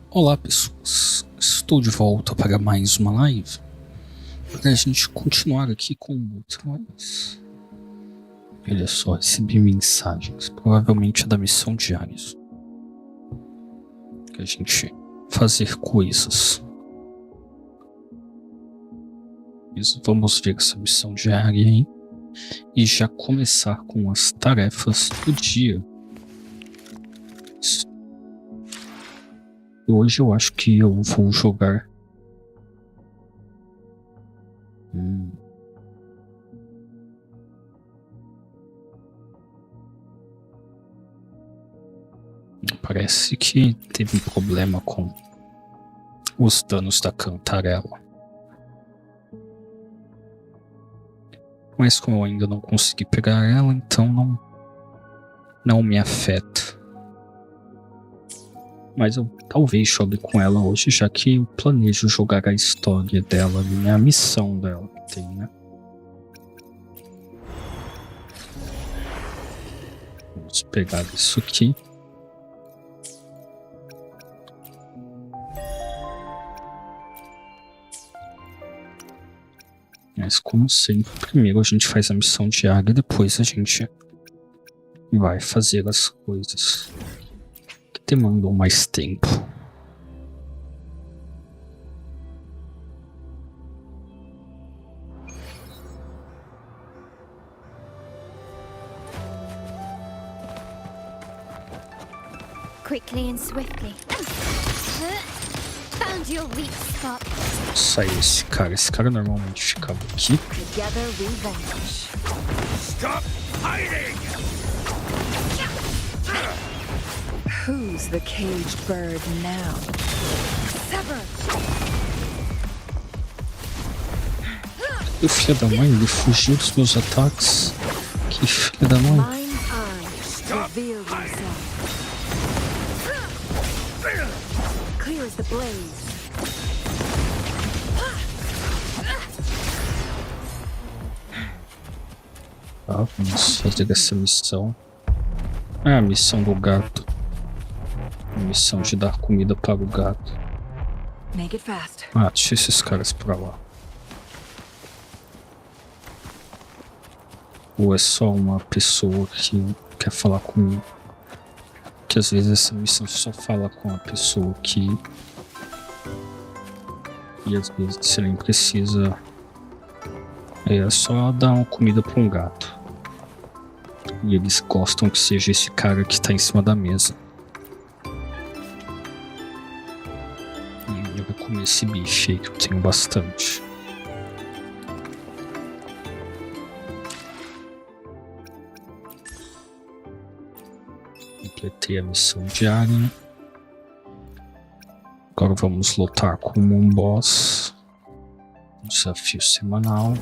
Olá pessoas, estou de volta para mais uma live para a gente continuar aqui com o Wuthering. Olha só, recebi mensagens, provavelmente é da missão diária, que a gente fazer coisas. Mas vamos ver essa missão diária aí e já começar com as tarefas do dia. Hoje eu acho que eu vou jogar. Parece que teve um problema com os danos da cantarela. Mas como eu ainda não consegui pegar ela, então não me afeta. Mas eu talvez jogue com ela hoje, já que eu planejo jogar a história dela, a missão dela que tem, né? Vamos pegar isso aqui. Mas como sempre, primeiro a gente faz a missão diária e depois a gente vai fazer as coisas que demandam mais tempo. Quickly and swiftly. Found your weak spot. Sai esse cara normalmente ficava aqui. Together we vanish. Stop hiding! Who's the caged bird now? Sever. O filho da mãe, ele fugiu dos meus ataques. Que filho da mãe. Mind's eye, reveal yourself. Clear as the blaze. Tá, vamos fazer essa missão. Ah, a missão do gato. A missão de dar comida para o gato. Make it fast. Ah, deixa esses caras pra lá. Ou é só uma pessoa que quer falar comigo? Que às vezes essa missão só fala com a pessoa que... E às vezes você nem precisa... É só dar uma comida para um gato. E eles gostam que seja esse cara que tá em cima da mesa. E eu vou comer esse bicho aí que eu tenho bastante. Completei a missão diária. Agora vamos lutar como um boss. Desafio semanal.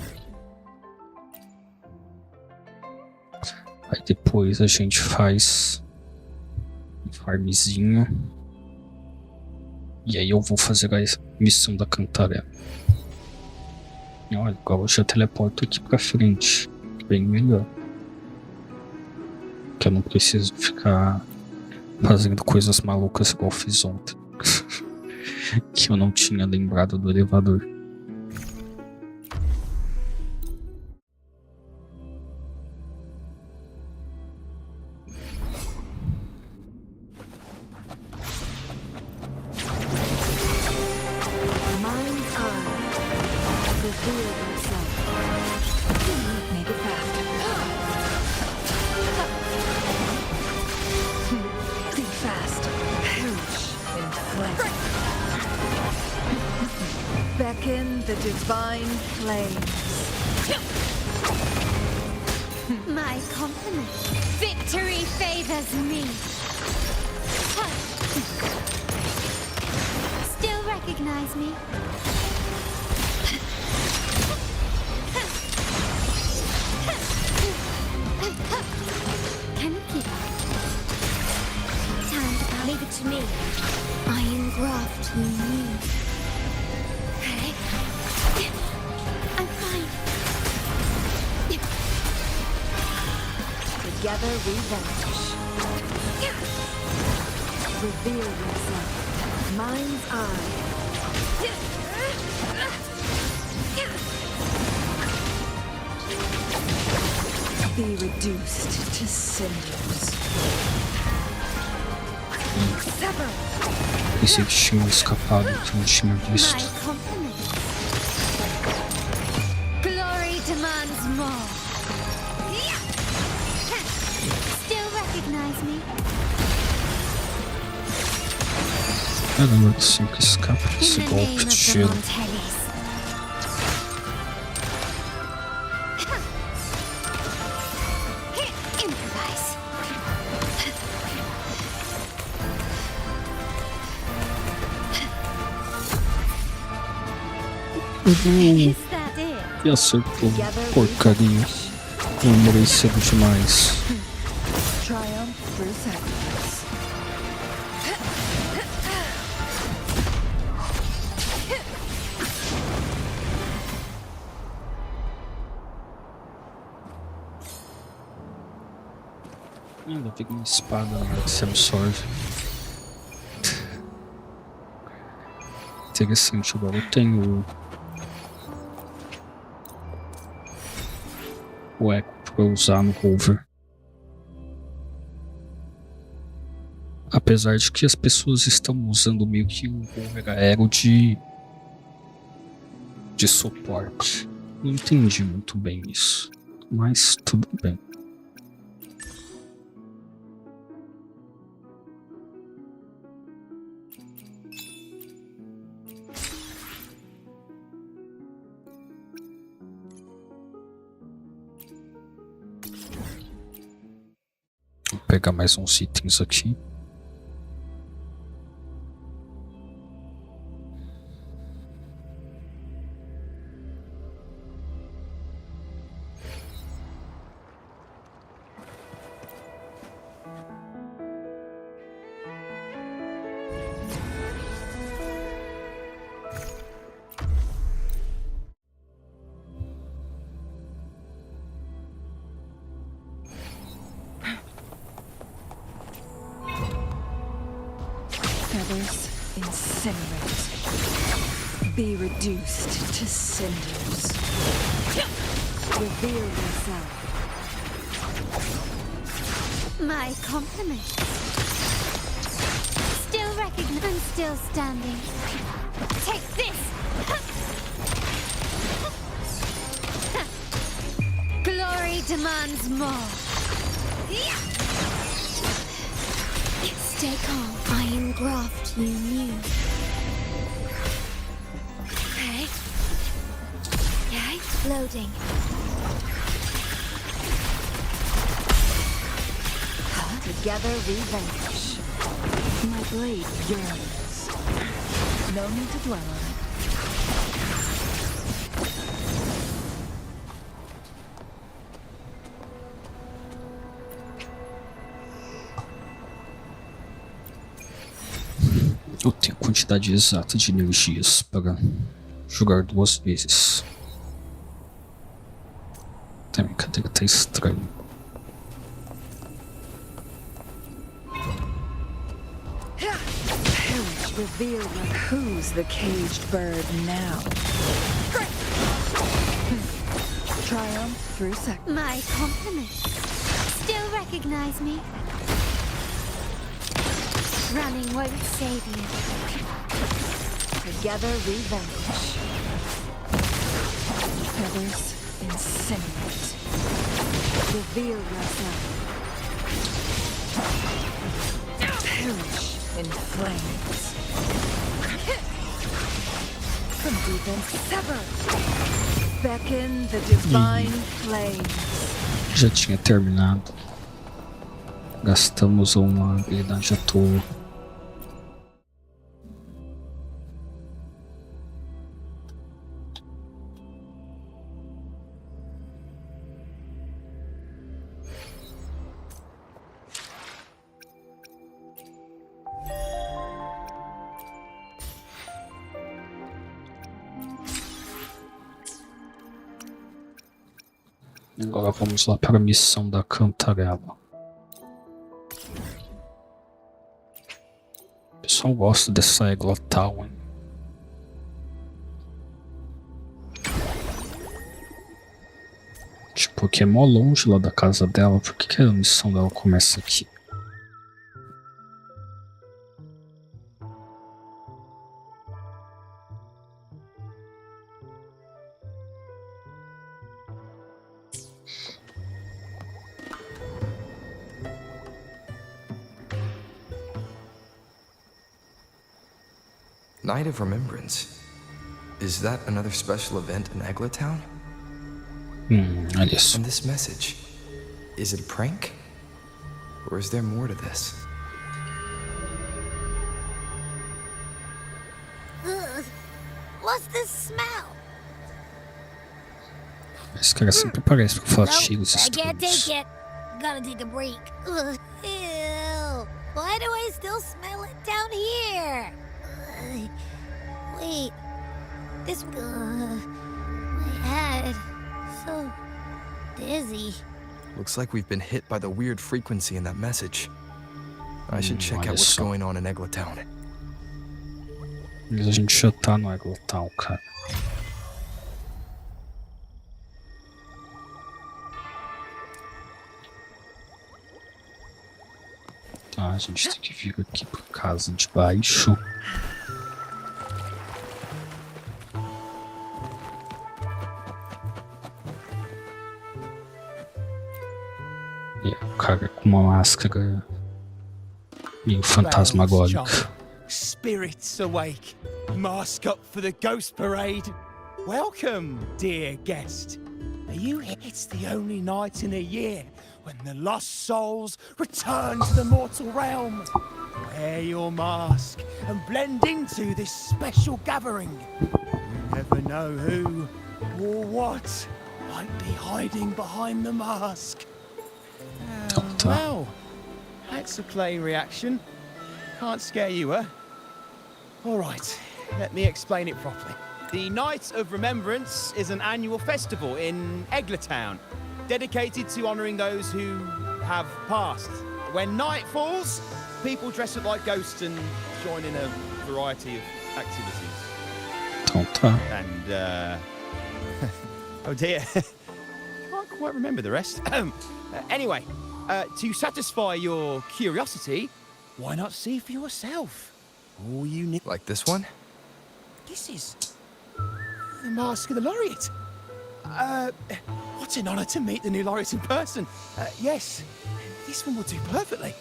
Aí depois a gente faz um farmzinho. E aí eu vou fazer a missão da cantarela. E olha, agora eu já teleporto aqui pra frente. Bem melhor. Que eu não preciso ficar fazendo coisas malucas igual eu fiz ontem. Que eu não tinha lembrado do elevador. Mind's eye, reveal yourself. Make it fast. Think fast. Perish in flame. Beckon the divine flames. My compliment. Victory favors me. Still recognize me? Can you keep up? Time to leave it to me. Iron graft you need. I'm fine. Together we vanish. Reveal yourself. mind's eye. Be reduced to cinders. Sever. Pensei que tinha escapado, que não tinha My visto. compliments. Glory demands more. Still recognize me? Caramba, sempre escapa In desse the golpe name de of the gelo. Montellis. Improvise. Is that it? E acertou. Porcaria. Não mereceu demais. Triumph through sacrifice. Ainda fica uma espada na hora que se absorve. Interessante, agora eu tenho o eco para usar no rover. Apesar de que as pessoas estão usando meio que o rover aéreo de suporte. Não entendi muito bem isso, mas tudo bem. Vou pegar mais uns itens aqui. Feathers incinerate. Be reduced to cinders. Reveal yourself. My compliments. Still recognize. I'm still standing. Take this. Glory demands more. Stay calm. I engraft you new. Okay. Yay. Loading. Together we vanquish. My blade yearns. No need to dwell on it. Eu tenho a quantidade exata de energias para jogar 2 vezes. A brincadeira tá estranha. Perish, reveal who's the caged bird now. Triumph through sacrifice. My compliments. Still recognize me? Running won't save you. Together we vanquish. Feathers incinerate. Reveal yourself. Perish in flames. From deep and sever. Beckon the divine flames. Já tinha terminado. Gastamos uma habilidade à toa. Agora vamos lá para a missão da Cantarela. pessoal gosta dessa égua tal, hein? Tipo, que é mó longe lá da casa dela. Por que a missão dela começa aqui? Night of Remembrance. Is that another special event in Eglatown? Olha só. And this message, is it a prank? Or is there more to this? What's this smell? Esse cara sempre aparece pra falar Nope, cheiros I can't take estranhos. it. Gotta take a break. Ugh, ew. Why do I still smell it down here? Ugh. Wait. This. My head. So dizzy. Looks like we've been hit by the weird frequency in that message. I should check out what's going on in Eglatown. Mas a gente já tá no Eglatown, cara. Tá, a gente tem que vir aqui pra casa de baixo. E o cara com uma máscara meio fantasmagórica. Spirits awake. Mask up for the ghost parade. Welcome, dear guest. Are you here? It's the only night in a year when the lost souls return to the mortal realm. Wear your mask and blend into this special gathering. You never know who or what might be hiding behind the mask. Well, that's a plain reaction. Can't scare you, huh? All right, let me explain it properly. The Night of Remembrance is an annual festival in Eglatown, dedicated to honouring those who have passed. When night falls, people dress up like ghosts and join in a variety of activities. Então tá. And, oh dear, can't quite remember the rest. Anyway, to satisfy your curiosity, why not see for yourself? All you need. Like this one? This is the Mask of the Laureate. What an honour to meet the new laureate in person. Yes, this one will do perfectly.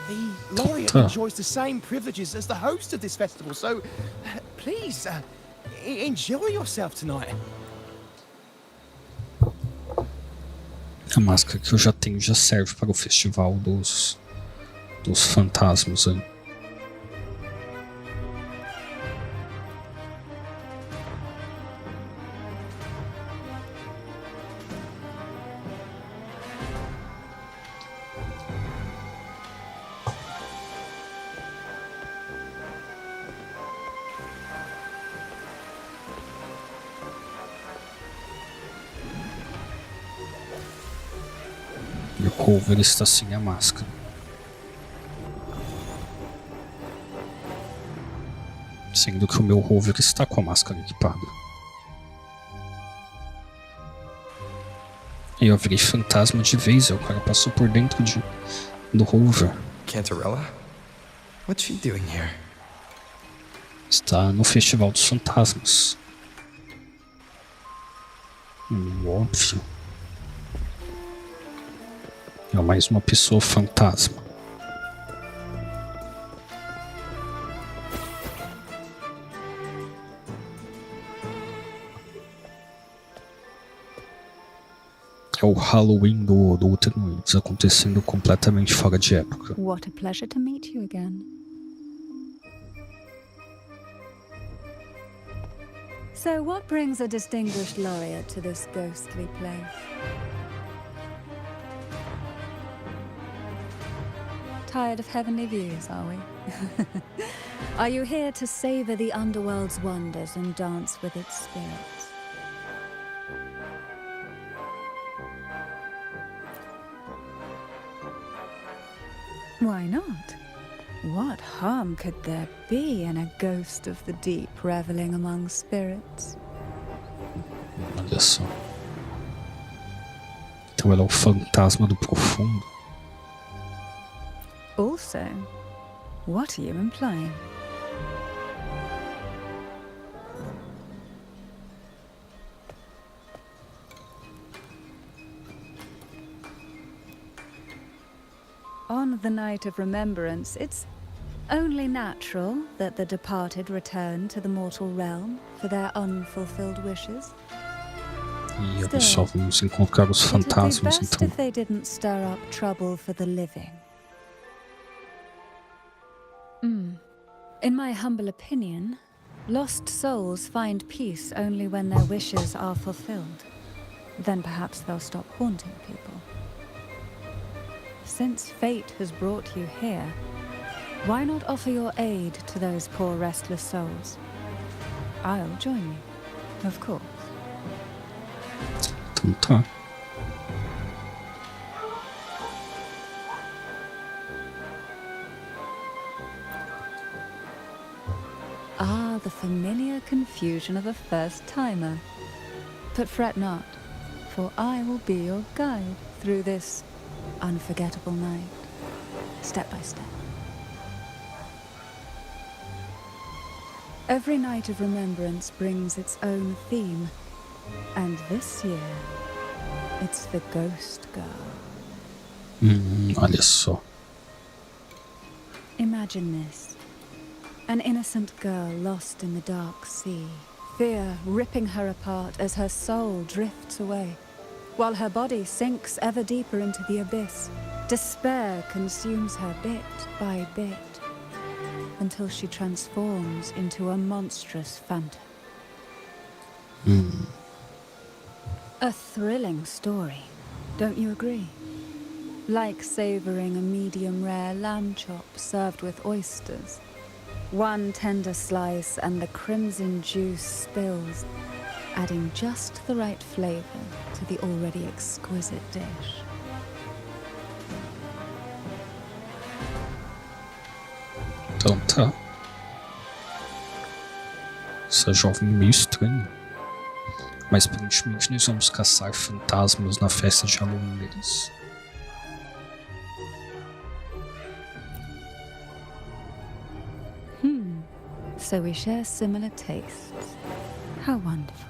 The laureate enjoys the same privileges as the host of this festival, so please enjoy yourself tonight. A máscara que eu já tenho já serve para o festival dos fantasmas aí. E o cover está sem a máscara. Sendo que o meu rover está com a máscara equipada. E eu virei fantasma de vez, o cara passou por dentro do rover. Cantarella? What's she doing here? Está no Festival dos Fantasmas. Óbvio. É mais uma pessoa fantasma. É o Halloween do Wuthering acontecendo completamente fora de época. What a pleasure to meet you again. So what brings a distinguished laureate to this ghostly place? Tired of heavenly views, are we? Are you here to savor the underworld's wonders and dance with its spirits? Why not? What harm could there be in a ghost of the deep reveling among spirits? Olha só. Então ela é o fantasma do profundo. Also, what are you implying? On the night of remembrance, it's only natural that the departed return to the mortal realm for their unfulfilled wishes. E olha só, vamos encontrar os It'd be fantasmas best então. if they didn't stir up trouble for the living. In my humble opinion, lost souls find peace only when their wishes are fulfilled. Then perhaps they'll stop haunting people. Since fate has brought you here, why not offer your aid to those poor restless souls? I'll join you, of course. Então tá. Ah, the familiar confusion of a first-timer. But fret not, for I will be your guide through this unforgettable night, step by step. Every night of remembrance brings its own theme, and this year, it's the Ghost Girl. Olha só. Imagine this. An innocent girl lost in the dark sea, fear ripping her apart as her soul drifts away, while her body sinks ever deeper into the abyss. Despair consumes her bit by bit, until she transforms into a monstrous phantom. A thrilling story, don't you agree? Like savoring a medium-rare lamb chop served with oysters. One tender slice and the crimson juice spills, adding just the right flavor to the already exquisite dish. Então tá. Essa jovem meio estranha. Mas aparentemente nós vamos caçar fantasmas na festa de Halloween deles. So we share similar tastes. How wonderful.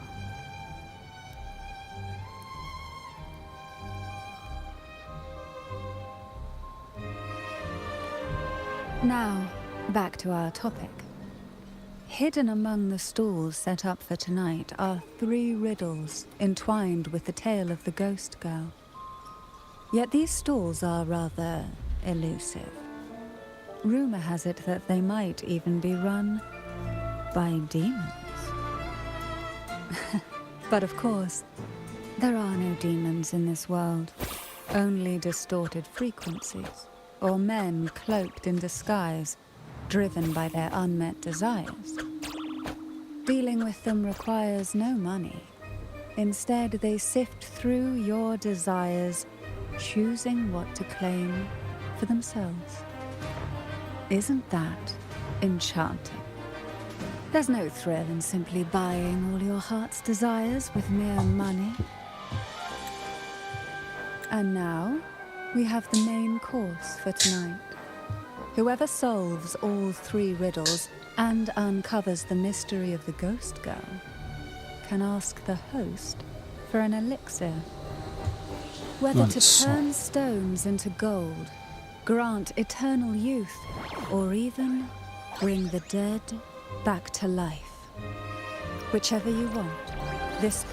Now, back to our topic. Hidden among the stalls set up for tonight are 3 riddles entwined with the tale of the ghost girl. Yet these stalls are rather elusive. Rumor has it that they might even be run by demons. But of course, there are no demons in this world, only distorted frequencies, or men cloaked in disguise, driven by their unmet desires. Dealing with them requires no money. Instead, they sift through your desires, choosing what to claim for themselves. Isn't that enchanting? There's no thrill in simply buying all your heart's desires with mere money. And now, we have the main course for tonight. Whoever solves all 3 riddles and uncovers the mystery of the ghost girl can ask the host for an elixir. Whether to turn stones into gold, grant eternal youth, or even bring the dead back to life. Whichever you want. This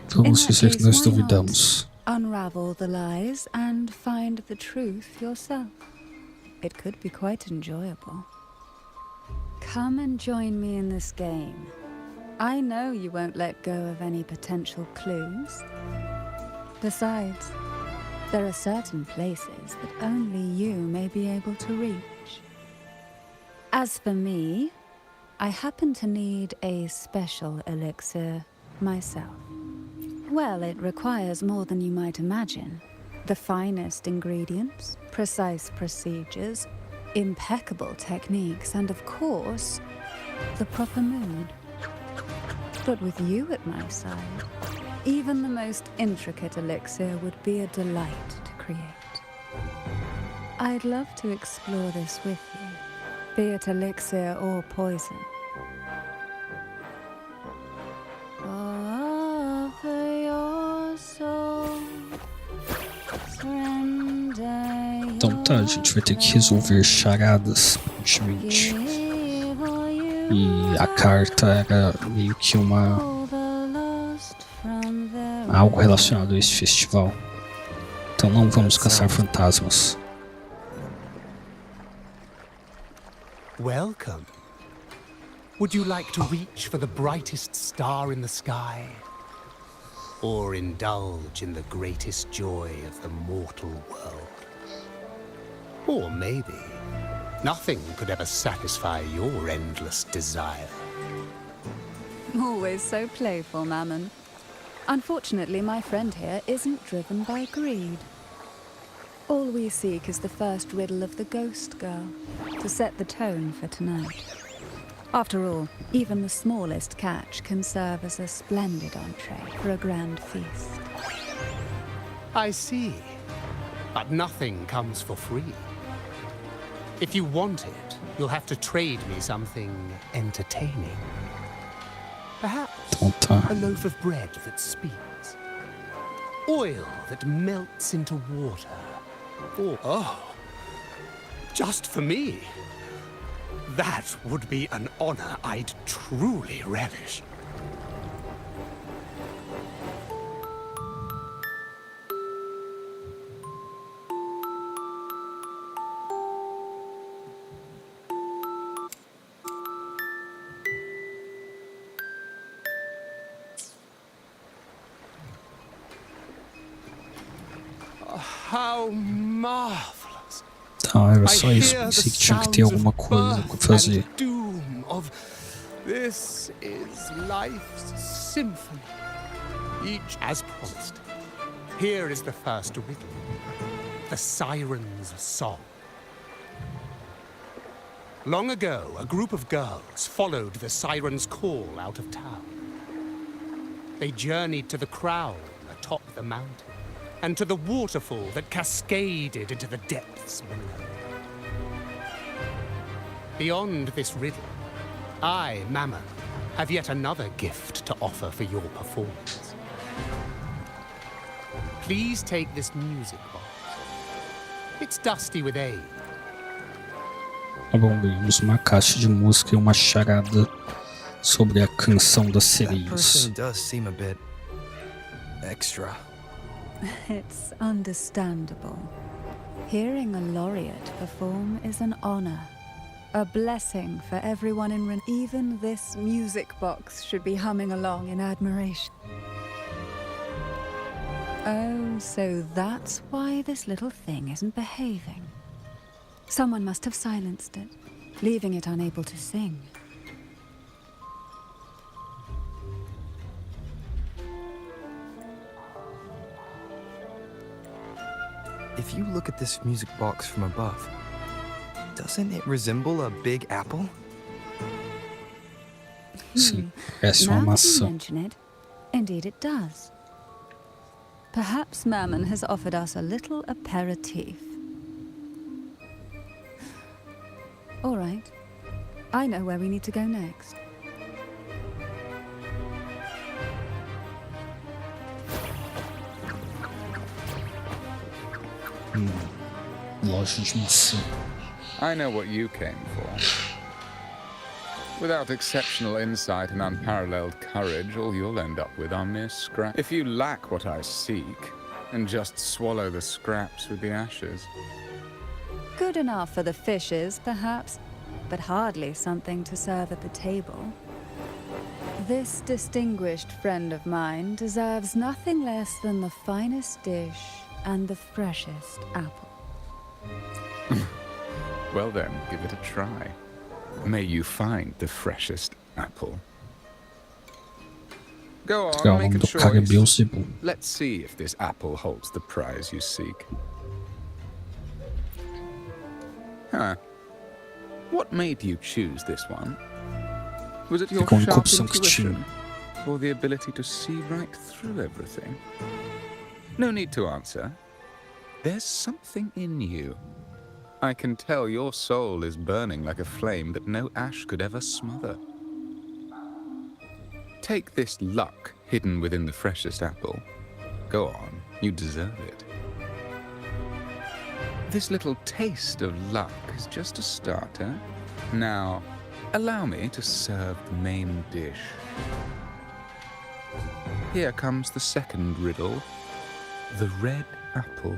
Vamos dizer que nós duvidamos. Unravel the lies and find the truth yourself. It could be quite enjoyable. Come and join me in this game. I know you won't let go of any potential clues. Besides, there are certain places that only you may be able to reach. As for me, I happen to need a special elixir myself. Well, it requires more than you might imagine. The finest ingredients, precise procedures, impeccable techniques, and of course, the proper mood. But with you at my side, even the most intricate elixir would be a delight to create. I'd love to explore this with you, be it elixir or poison. Offer your soul, surrender Então tá, a gente vai ter que resolver charadas, aparentemente. E a carta era meio que algo relacionado a esse festival. Então não vamos caçar fantasmas. Welcome. Would you like to reach for the brightest star in the sky? Or indulge in the greatest joy of the mortal world? Or maybe nothing could ever satisfy your endless desire. Always so playful, Mammon. Unfortunately, my friend here isn't driven by greed. All we seek is the first riddle of the ghost girl, to set the tone for tonight. After all, even the smallest catch can serve as a splendid entree for a grand feast. I see. But nothing comes for free. If you want it, you'll have to trade me something entertaining. Perhaps a loaf of bread that speaks. Oil that melts into water. Or, just for me. That would be an honor I'd truly relish. How marvelous! Tá, era só isso. Pensei que tinha que ter alguma coisa pra fazer. This is life's symphony. Each as promised. Here is the first riddle. The Siren's Song. Long ago, a group of girls followed the Siren's call out of town. They journeyed to the crown atop the mountain, and to the waterfall that cascaded into the depths below. Beyond this riddle, I, Mammon, have yet another gift to offer for your performance. Please take this music box. It's dusty with age. Tá bom, ganhamos uma caixa de música e uma charada sobre a canção das sereias. That person does seem a bit extra. It's understandable. Hearing a laureate perform is an honor. A blessing for everyone in Ren. Even this music box should be humming along in admiration. Oh, so that's why this little thing isn't behaving. Someone must have silenced it, leaving it unable to sing. If you look at this music box from above, doesn't it resemble a big apple? Sim, parece uma Now that you maçã. mention it, indeed it does. Perhaps Mammon has offered us a little aperitif. All right. I know where we need to go next. Loja de maçã. I know what you came for. Without exceptional insight and unparalleled courage, all you'll end up with are mere scraps. If you lack what I seek, then just swallow the scraps with the ashes. Good enough for the fishes, perhaps, but hardly something to serve at the table. This distinguished friend of mine deserves nothing less than the finest dish and the freshest apple. Well then, give it a try. May you find the freshest apple. Go É o on, make nome a do cara é choice. Beelzebub. Let's see if this apple holds the prize you seek. Huh. What made you choose this one? Was it your Fica a única sharp opção que tinha. intuition? Or the ability to see right through everything? No need to answer. There's something in you. I can tell your soul is burning like a flame that no ash could ever smother. Take this luck hidden within the freshest apple. Go on, you deserve it. This little taste of luck is just a starter. Now, allow me to serve the main dish. Here comes the second riddle. The red apple.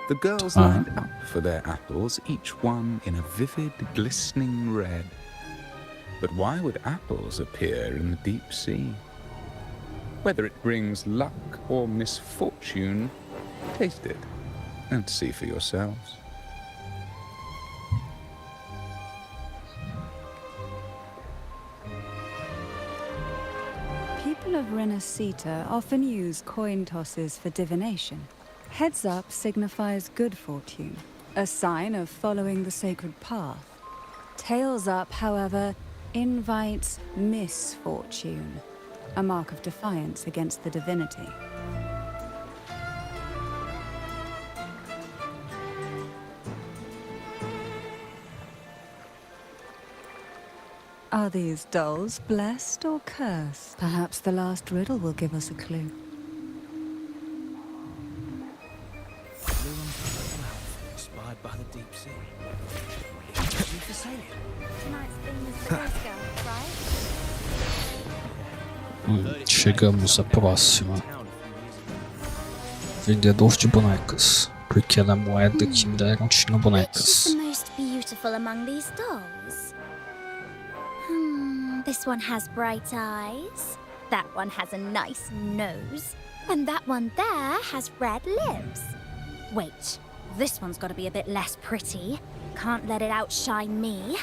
The girls lined up for their apples, each one in a vivid, glistening red. But why would apples appear in the deep sea? Whether it brings luck or misfortune, taste it and see for yourselves. People of Renacita often use coin tosses for divination. Heads up signifies good fortune, a sign of following the sacred path. Tails up, however, invites misfortune, a mark of defiance against the divinity. Are these dolls blessed or cursed? Perhaps the last riddle will give us a clue. Inspired by the deep sea. Ready for sailing. Tonight's theme is the Ghost Girl, right? Chegamos à próxima. Vendedor de bonecas. Porque na moeda que me deram tinha Which is bonecas. the most beautiful among these dolls? This one has bright eyes. That one has a nice nose. And that one there has red lips. Wait, this one's got to be a bit less pretty. Can't let it outshine me.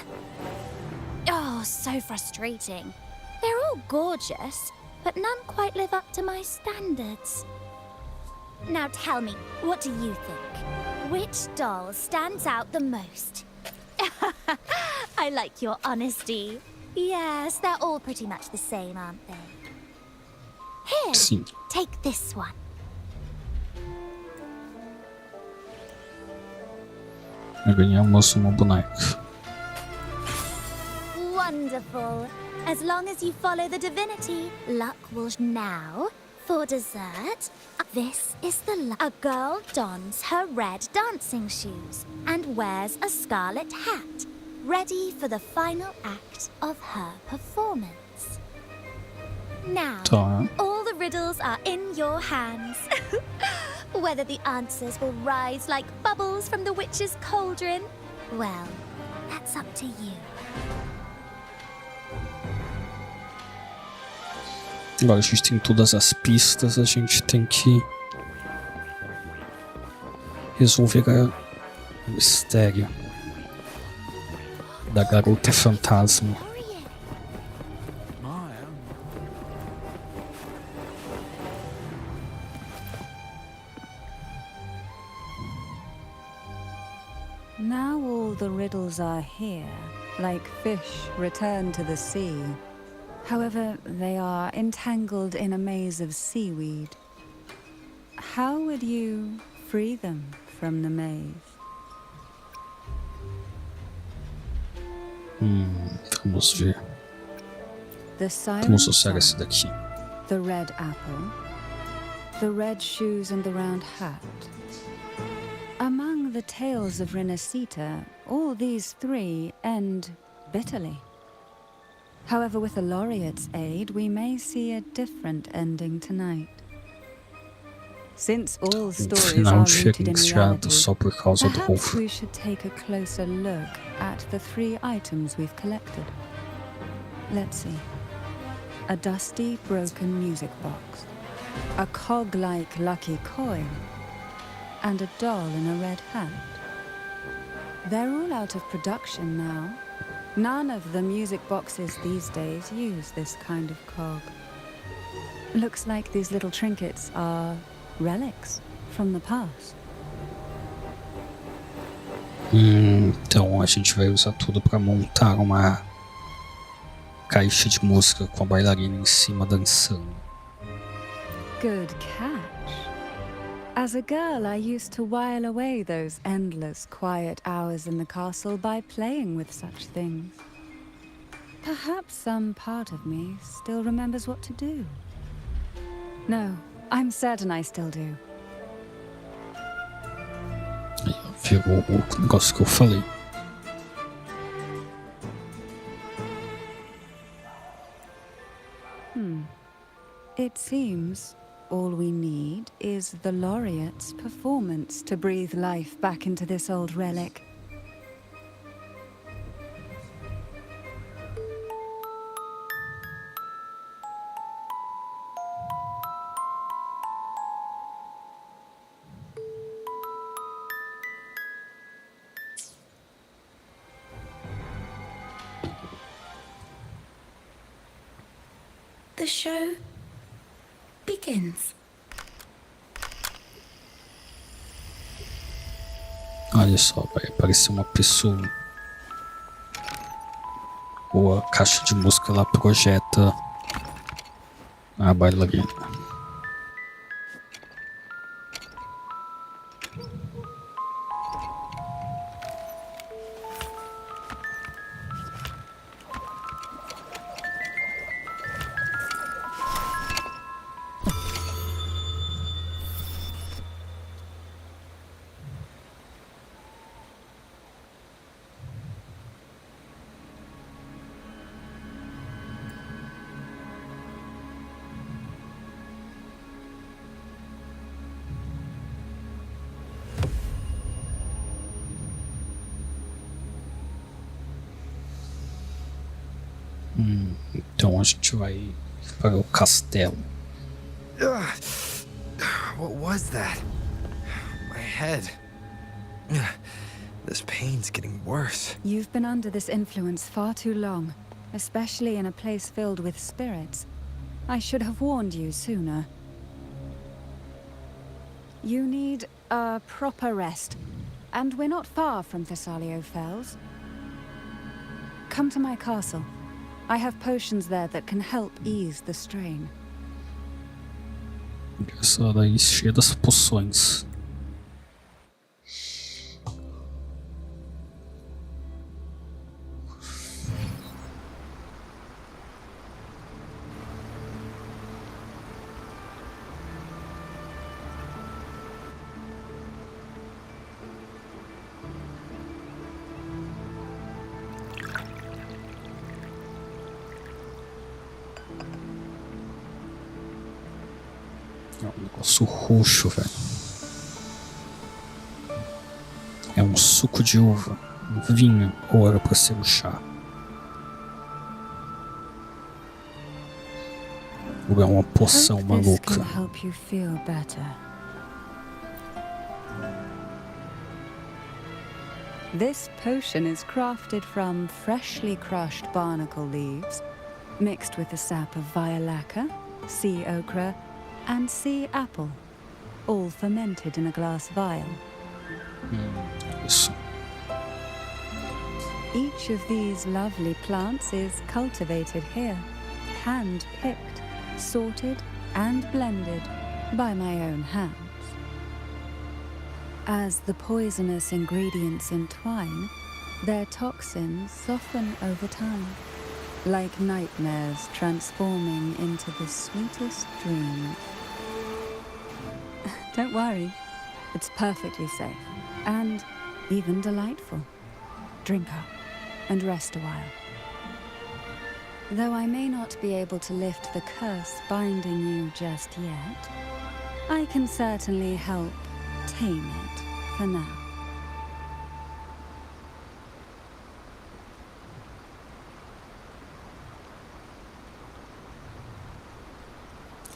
Oh, so frustrating. They're all gorgeous, but none quite live up to my standards. Now tell me, what do you think? Which doll stands out the most? I like your honesty. Yes, they're all pretty much the same, aren't they? Here, Sim. take this one. Ganhamos uma boneca. Wonderful. As long as you follow the divinity, luck will now. For dessert, this is the A girl dons her red dancing shoes and wears a scarlet hat, ready for the final act of her performance. Now, Tá. all the riddles are in your hands. Whether the answers will rise like bubbles from the witch's cauldron, well, that's up to you. Agora a gente tem todas as pistas, a gente tem que resolver o mistério da garota fantasma. Now all the riddles are here, like fish returned to the sea. However, they are entangled in a maze of seaweed. How would you free them from the maze? Vamos ver. The siren Vamos usar song, esse daqui. the red apple, the red shoes and the round hat. Among the tales of Renacita, all these three end bitterly. However, with the laureate's aid, we may see a different ending tonight. Since all O stories final are chega rooted in iniciado reality, só por causa do perhaps ovo. we should take a closer look at the three items we've collected. Let's see. A dusty, broken music box, a cog-like lucky coin, and a doll in a red hat. They're all out of production now. None of the music boxes these days use this kind of cog. Looks like these little trinkets are relics from the past. Então a gente vai usar tudo para montar uma caixa de música com a bailarina em cima dançando. Good catch. As a girl, I used to while away those endless, quiet hours in the castle by playing with such things. Perhaps some part of me still remembers what to do. No, I'm certain I still do. Aí viu o negócio que eu falei. It seems all we need is the laureate's performance to breathe life back into this old relic. The show begins. Olha só, vai aparecer uma pessoa. Ou a caixa de música lá projeta a bailarina. Então a gente vai para o castelo. What was that? My head. This pain's getting worse. You've been under this influence far too long, especially in a place filled with spirits. I should have warned you sooner. You need a proper rest, and we're not far from Thessalio Fells. Come to my castle. I have potions there that can help ease the strain. Engraçado aí, cheia das poções. É um negócio roxo, velho. É um suco de uva, um vinho, ou era pra ser um chá. Ou é uma poção maluca. This potion is crafted from freshly crushed barnacle leaves, mixed with the sap of violaca, sea ochre, and sea apple, all fermented in a glass vial. Isso. Each of these lovely plants is cultivated here, hand-picked, sorted and blended by my own hands. As the poisonous ingredients entwine, their toxins soften over time, like nightmares transforming into the sweetest dreams. Don't worry, it's perfectly safe and even delightful. Drink up and rest a while. Though I may not be able to lift the curse binding you just yet, I can certainly help tame it for now.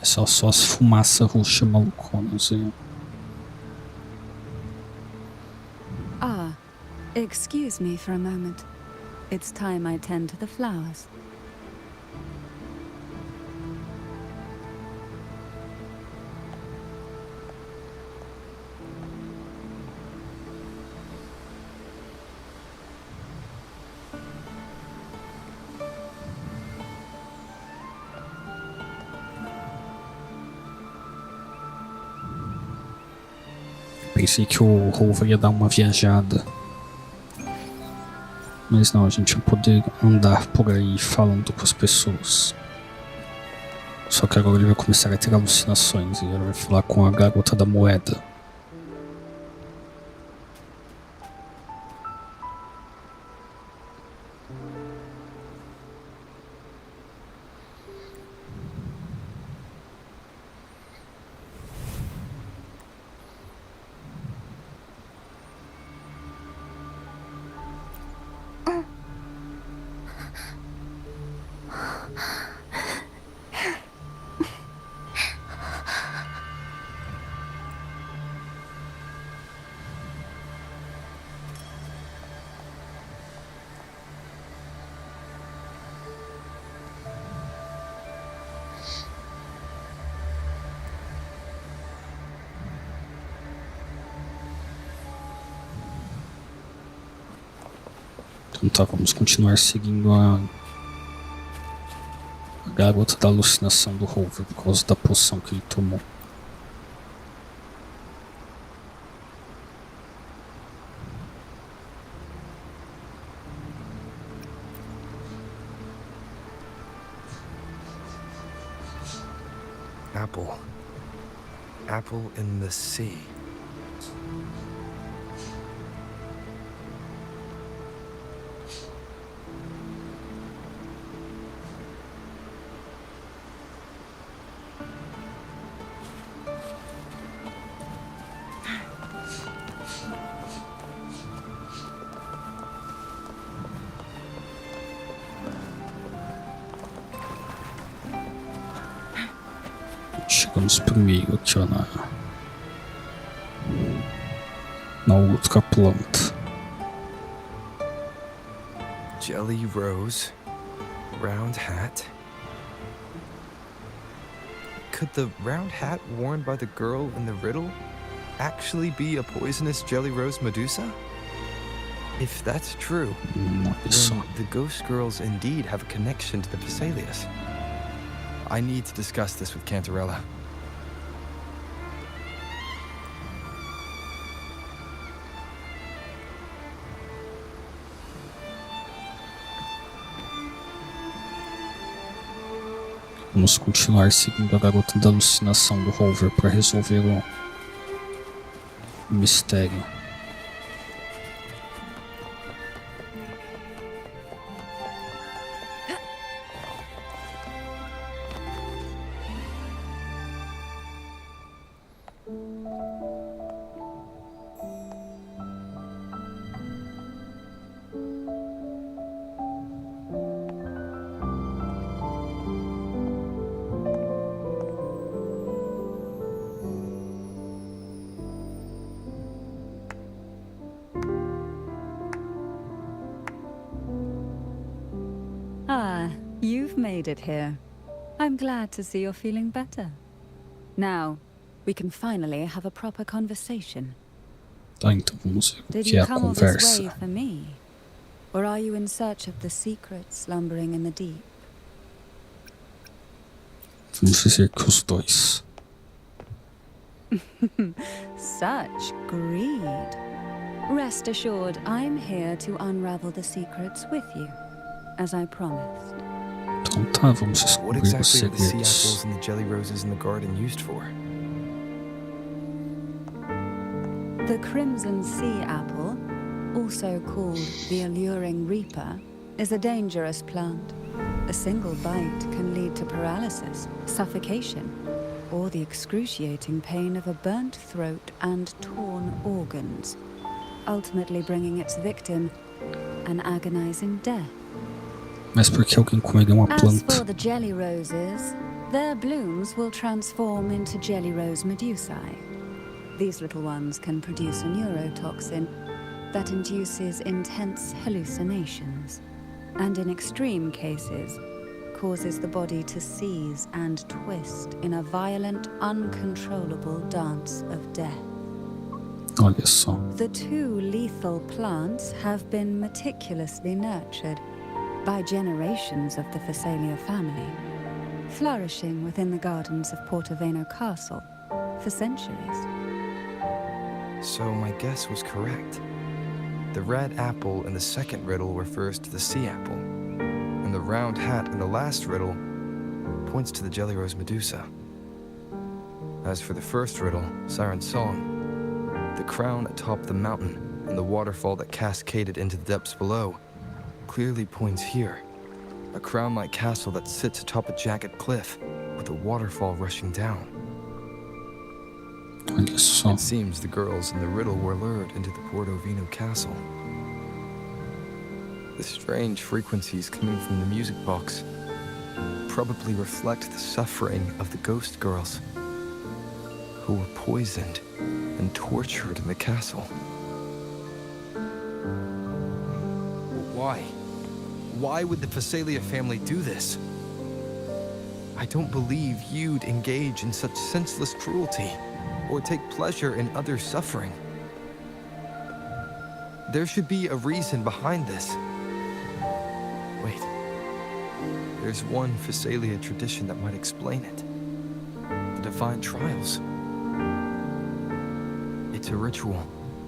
É só as fumaças roxas maluconas aí. Ah, excuse me for a moment. It's time I tend to the flowers. Pensei que o Rover ia dar uma viajada. Mas não, a gente ia poder andar por aí falando com as pessoas. Só que agora ele vai começar a ter alucinações e ele vai falar com a garota da moeda. Então tá, vamos continuar seguindo a garota da alucinação do Rover por causa da poção que ele tomou. Apple. Apple in the sea. Chegamos primeiro aqui, ó, na outra planta. Jelly rose. Round hat. Could the round hat worn by the girl in the riddle actually be a poisonous jelly rose Medusa? If that's true, then the ghost girls indeed have a connection to the Vesalius. I need to discuss this with Cantarella. Vamos continuar seguindo a garota da alucinação do Rover para resolver o mistério. Ah, you've made it here. I'm glad to see you're feeling better. Now, we can finally have a proper conversation. Tá, então vamos ver o Did que é you a come all this way conversa. for me? Or are you in search of the secrets slumbering in the deep? Vamos dizer que os dois. Such greed. Rest assured, I'm here to unravel the secrets with you, as I promised. Então tá, vamos What descobrir os exactly are the sea segredos. apples and the jelly roses in the garden used for? The crimson sea apple, also called the alluring reaper, is a dangerous plant. A single bite can lead to paralysis, suffocation, or the excruciating pain of a burnt throat and torn organs, ultimately bringing its victim an agonizing death. Mas por que alguém comeria uma As planta? for the jelly roses, their blooms will transform into jelly rose medusae. These little ones can produce a neurotoxin that induces intense hallucinations, and in extreme cases, causes the body to seize and twist in a violent, uncontrollable dance of death. Olha só. The two lethal plants have been meticulously nurtured by generations of the Phasalia family, flourishing within the gardens of Portoveno Castle for centuries. So my guess was correct. The red apple in the second riddle refers to the sea apple, and the round hat in the last riddle points to the Jelly Rose Medusa. As for the first riddle, Siren's Song, the crown atop the mountain and the waterfall that cascaded into the depths below clearly points here. A crown-like castle that sits atop a jagged cliff with a waterfall rushing down. Olha só. It seems the girls in the riddle were lured into the Portovino castle. The strange frequencies coming from the music box probably reflect the suffering of the ghost girls who were poisoned and tortured in the castle. Why? Why would the Phasalia family do this? I don't believe you'd engage in such senseless cruelty or take pleasure in others' suffering. There should be a reason behind this. Wait. There's one Phasalia tradition that might explain it. The Divine Trials. It's a ritual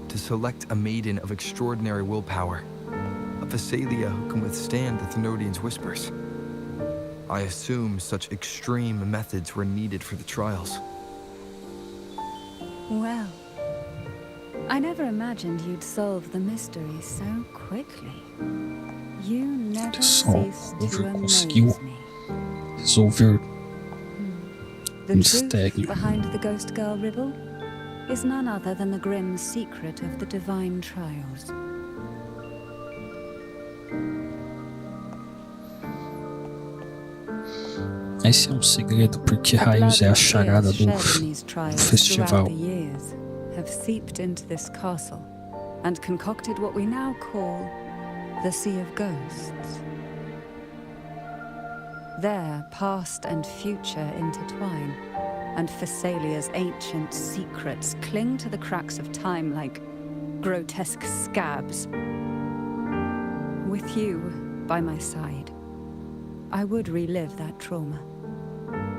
to select a maiden of extraordinary willpower, a Phasalia who can withstand the Thenodian's whispers. I assume such extreme methods were needed for the trials. Well, I never imagined you'd solve the mystery so quickly. You never cease to amaze me. Resolver The truth mistério. behind the Ghost Girl riddle is none other than the grim secret of the Divine Trials. Esse é um segredo porque raios é a charada do festival. The years have seeped into this castle and concocted what we now call the Sea of Ghosts. There, past and future intertwine, and Phasalia's ancient secrets cling to the cracks of time like grotesque scabs. With you by my side, I would relive that trauma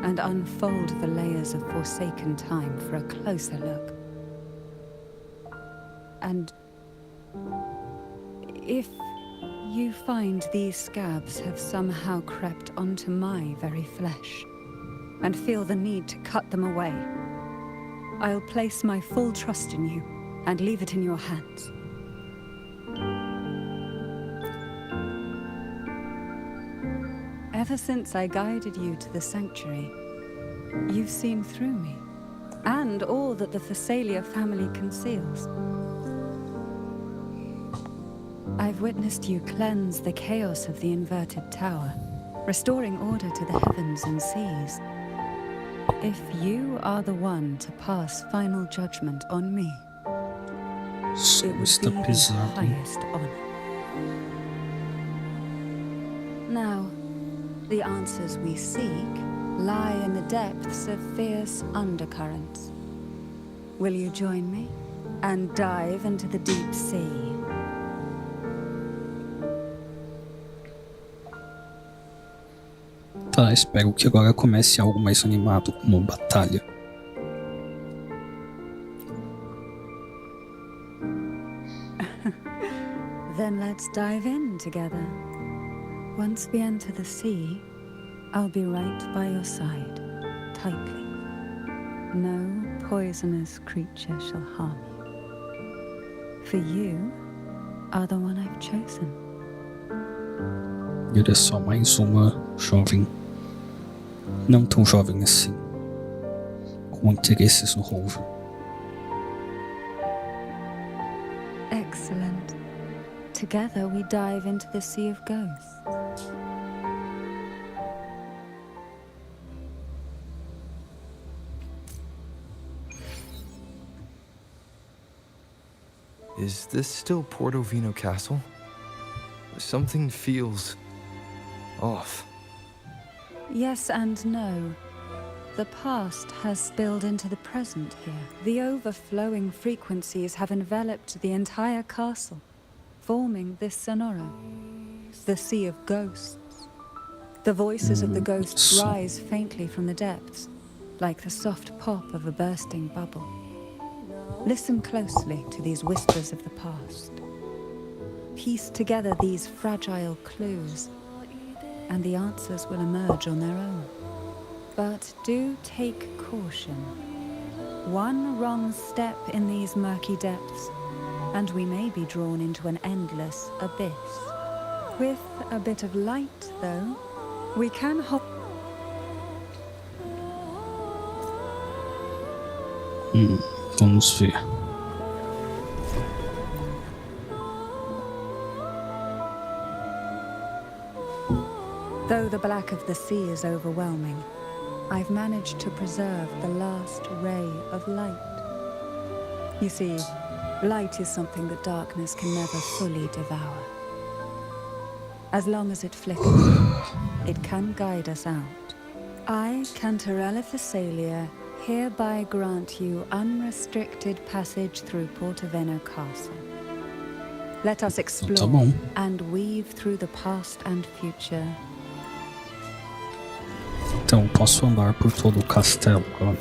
and unfold the layers of forsaken time for a closer look. And if you find these scabs have somehow crept onto my very flesh and feel the need to cut them away, I'll place my full trust in you and leave it in your hands. Ever since I guided you to the sanctuary, you've seen through me, and all that the Phasalia family conceals. I've witnessed you cleanse the chaos of the inverted tower, restoring order to the heavens and seas. If you are the one to pass final judgment on me, it would Está be the pesado. highest honor. Now, the answers we seek lie in the depths of fierce undercurrents. Will you join me and dive into the deep sea? Tá, espero que agora comece algo mais animado, como batalha. Then let's dive in together. Once we enter the sea, I'll be right by your side, tightly. No poisonous creature shall harm you. For you are the one I've chosen. E olha só, mais uma jovem, não tão jovem assim, com interesses no roubo. Excellent. Together we dive into the Sea of Ghosts. Is this still Portovino Castle? Something feels off. Yes and no. The past has spilled into the present here. The overflowing frequencies have enveloped the entire castle, forming this sonoro, the sea of ghosts. The voices of the ghosts rise faintly from the depths, like the soft pop of a bursting bubble. Listen closely to these whispers of the past. Piece together these fragile clues, and the answers will emerge on their own. But do take caution. One wrong step in these murky depths, and we may be drawn into an endless abyss. With a bit of light, though, we can hop. Vamos ver. Though the black of the sea is overwhelming, I've managed to preserve the last ray of light. You see, light is something that darkness can never fully devour. As long as it flickers, it can guide us out. I, Cantarella Thessalia, hereby grant you unrestricted passage through Portoveno Castle. Let us explore and weave through the past and future. Então, posso andar por todo o castelo agora.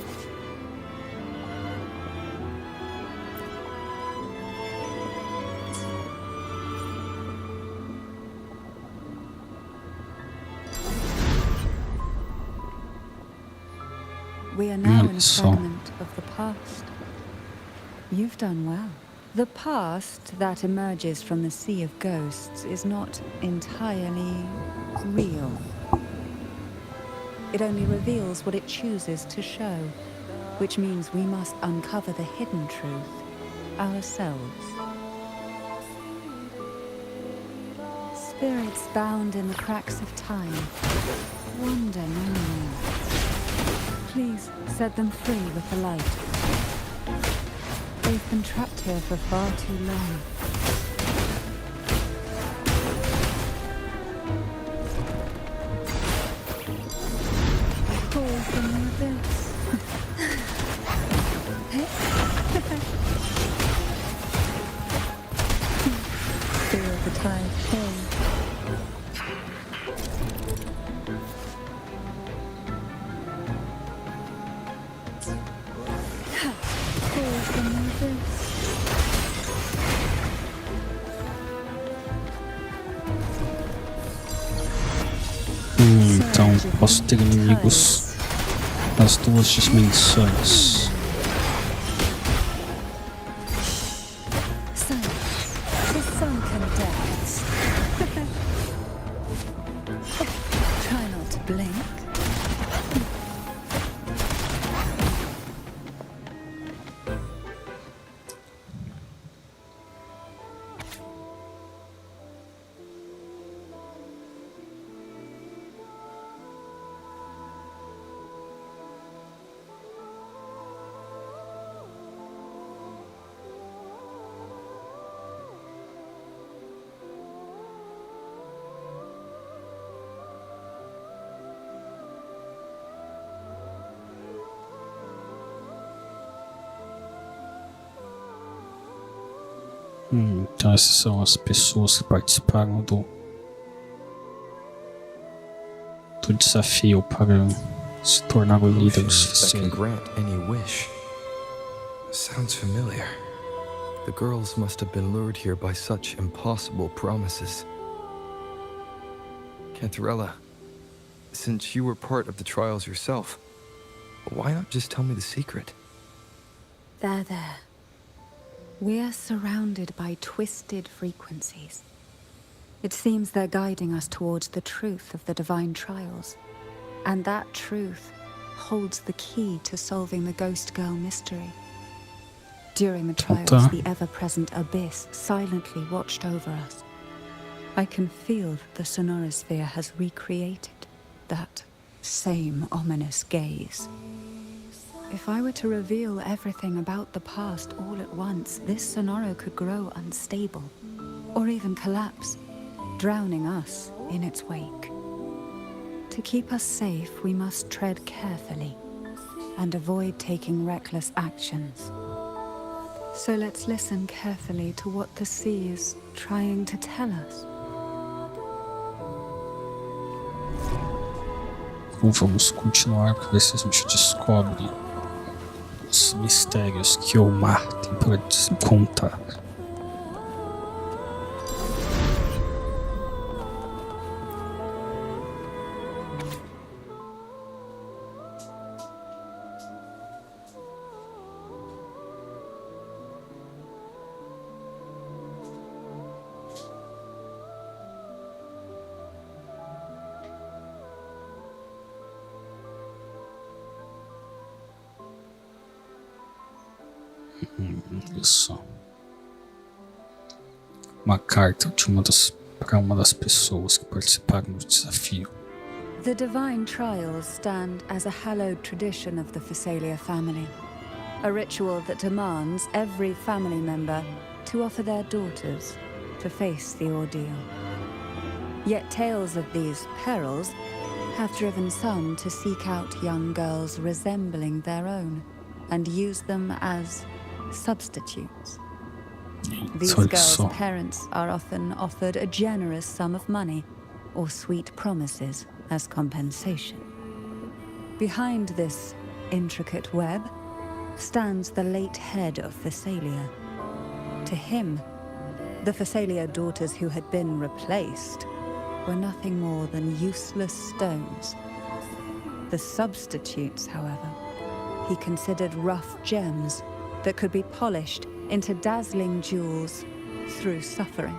We are now in a fragment of the past. You've done well. The past that emerges from the sea of ghosts is not entirely real. It only reveals what it chooses to show, which means we must uncover the hidden truth ourselves. Spirits bound in the cracks of time wander no more. Please set them free with the light. They've been trapped here for far too long. Call from the abyss. Feel the tide pull. Então, posso ter inimigos nas duas dimensões. Try not to blink. Então essas são as pessoas que participaram do desafio para se tornar o líder do That can oficial. grant any wish. Sounds familiar. The girls must have been lured here by such impossible promises. Cantarella, since you were part of the trials yourself, why not just tell me the secret? There. We are surrounded by twisted frequencies. It seems they're guiding us towards the truth of the divine trials. And that truth holds the key to solving the Ghost Girl mystery. During the trials, the ever-present abyss silently watched over us. I can feel that the sonorosphere has recreated that same ominous gaze. If I were to reveal everything about the past all at once, this sonoro could grow unstable, or even collapse, drowning us in its wake. To keep us safe, we must tread carefully, and avoid taking reckless actions. So let's listen carefully to what the sea is trying to tell us. Então vamos continuar para ver se a gente descobre os mistérios que o mar tem para contar. Isso. Uma carta para uma das pessoas que participaram do desafio. The divine trials stand as a hallowed tradition of the Phasalia family, a ritual that demands every family member to offer their daughters to face the ordeal. Yet tales of these perils have driven some to seek out young girls resembling their own and use them as substitutes. These girls' parents are often offered a generous sum of money or sweet promises as compensation. Behind this intricate web stands the late head of Phasalia. To him, the Phasalia daughters who had been replaced were nothing more than useless stones. The substitutes, however, he considered rough gems that could be polished into dazzling jewels through suffering.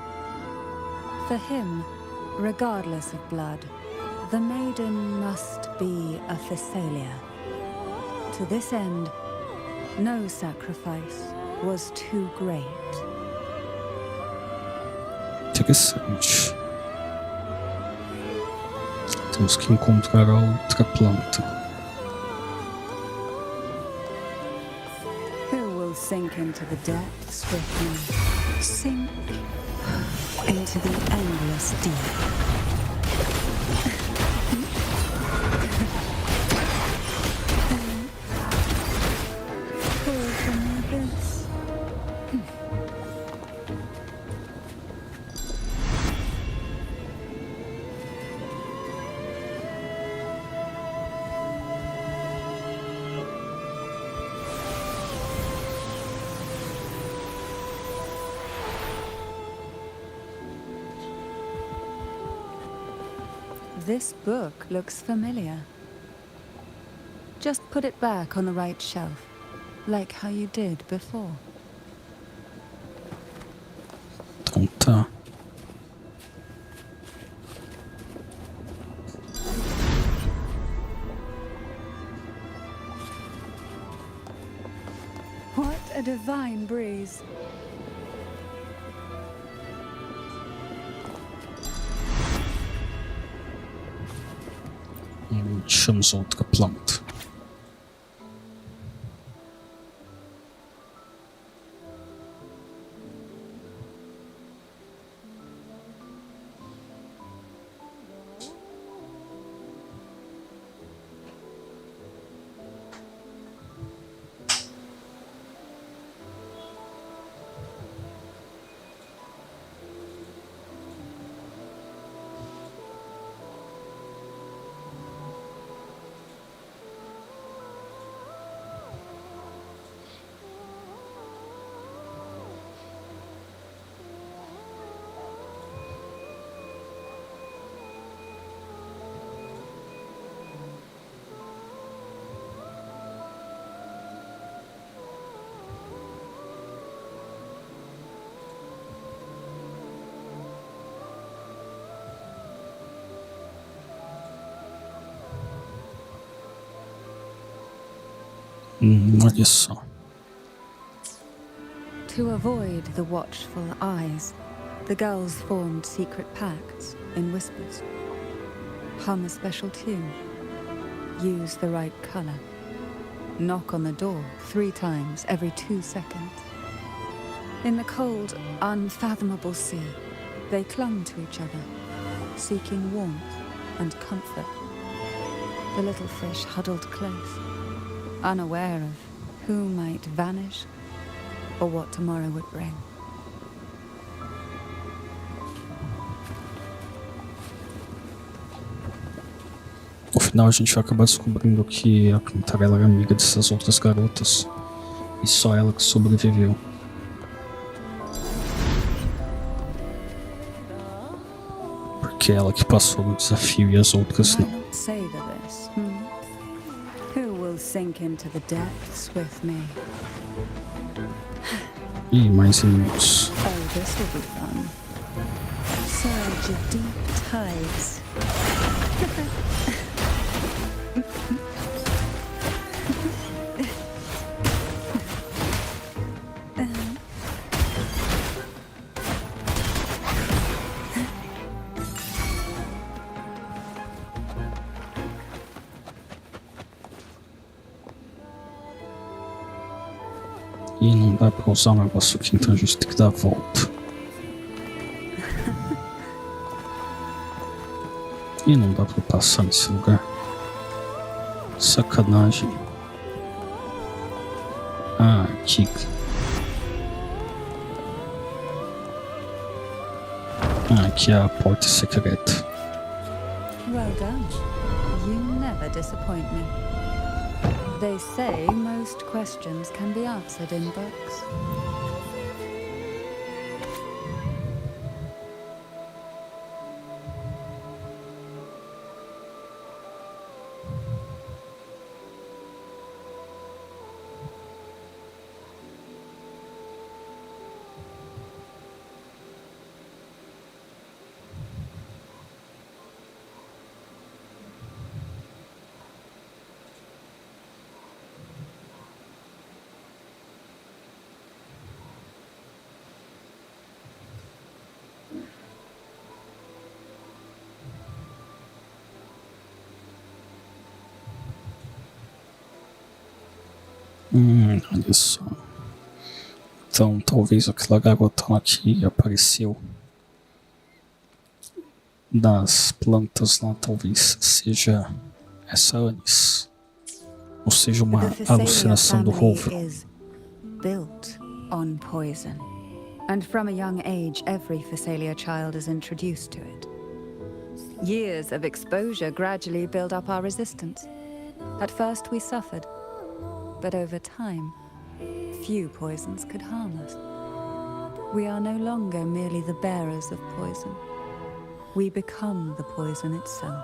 For him, regardless of blood, the maiden must be a Phasalia. To this end, no sacrifice was too great. Interessante. Temos que encontrar a outra planta. Sink into the depths with me. Sink into the endless deep. Pull from the abyss. This book looks familiar. Just put it back on the right shelf, like how you did before. Então tá. What a divine breeze. Achamos outra planta. Olha só. To avoid the watchful eyes, the girls formed secret pacts in whispers. Hum a special tune. Use the right color. Knock on the door 3 times every 2 seconds. In the cold, unfathomable sea, they clung to each other, seeking warmth and comfort. The little fish huddled close, unaware of who might vanish or what tomorrow would bring. No final a gente vai acabar descobrindo que a Cantarela era amiga dessas outras garotas e só ela que sobreviveu. Porque é ela que passou no desafio e as outras não. Who will sink into the depths with me? E mais inimigos. Oh, this will be fun. Surge of deep tides. E não dá pra usar o negócio aqui, então a gente tem que dar a volta. E não dá pra passar nesse lugar. Sacanagem. Ah, aqui. Ah, aqui é a porta secreta. Well done. You never disappoint me. They say most questions can be answered in books. Olha só. Então, talvez aquela garota aqui apareceu das plantas lá, talvez seja essa Anis. Ou seja, uma alucinação do Wuthering. Built on poison. And from a young age, every Phasalia child is introduced to it. Years of exposure gradually build up our resistance. At first we suffered, but over time, few poisons could harm us. We are no longer merely the bearers of poison. We become the poison itself.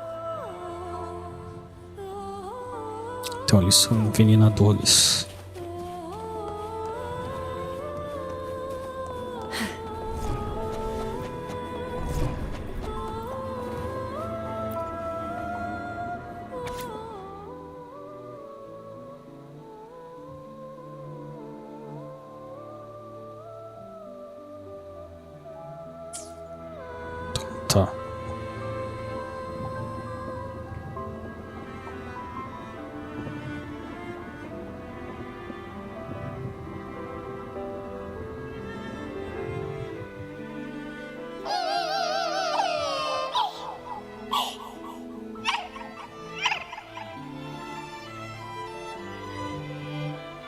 Então eles são envenenadores. Tá.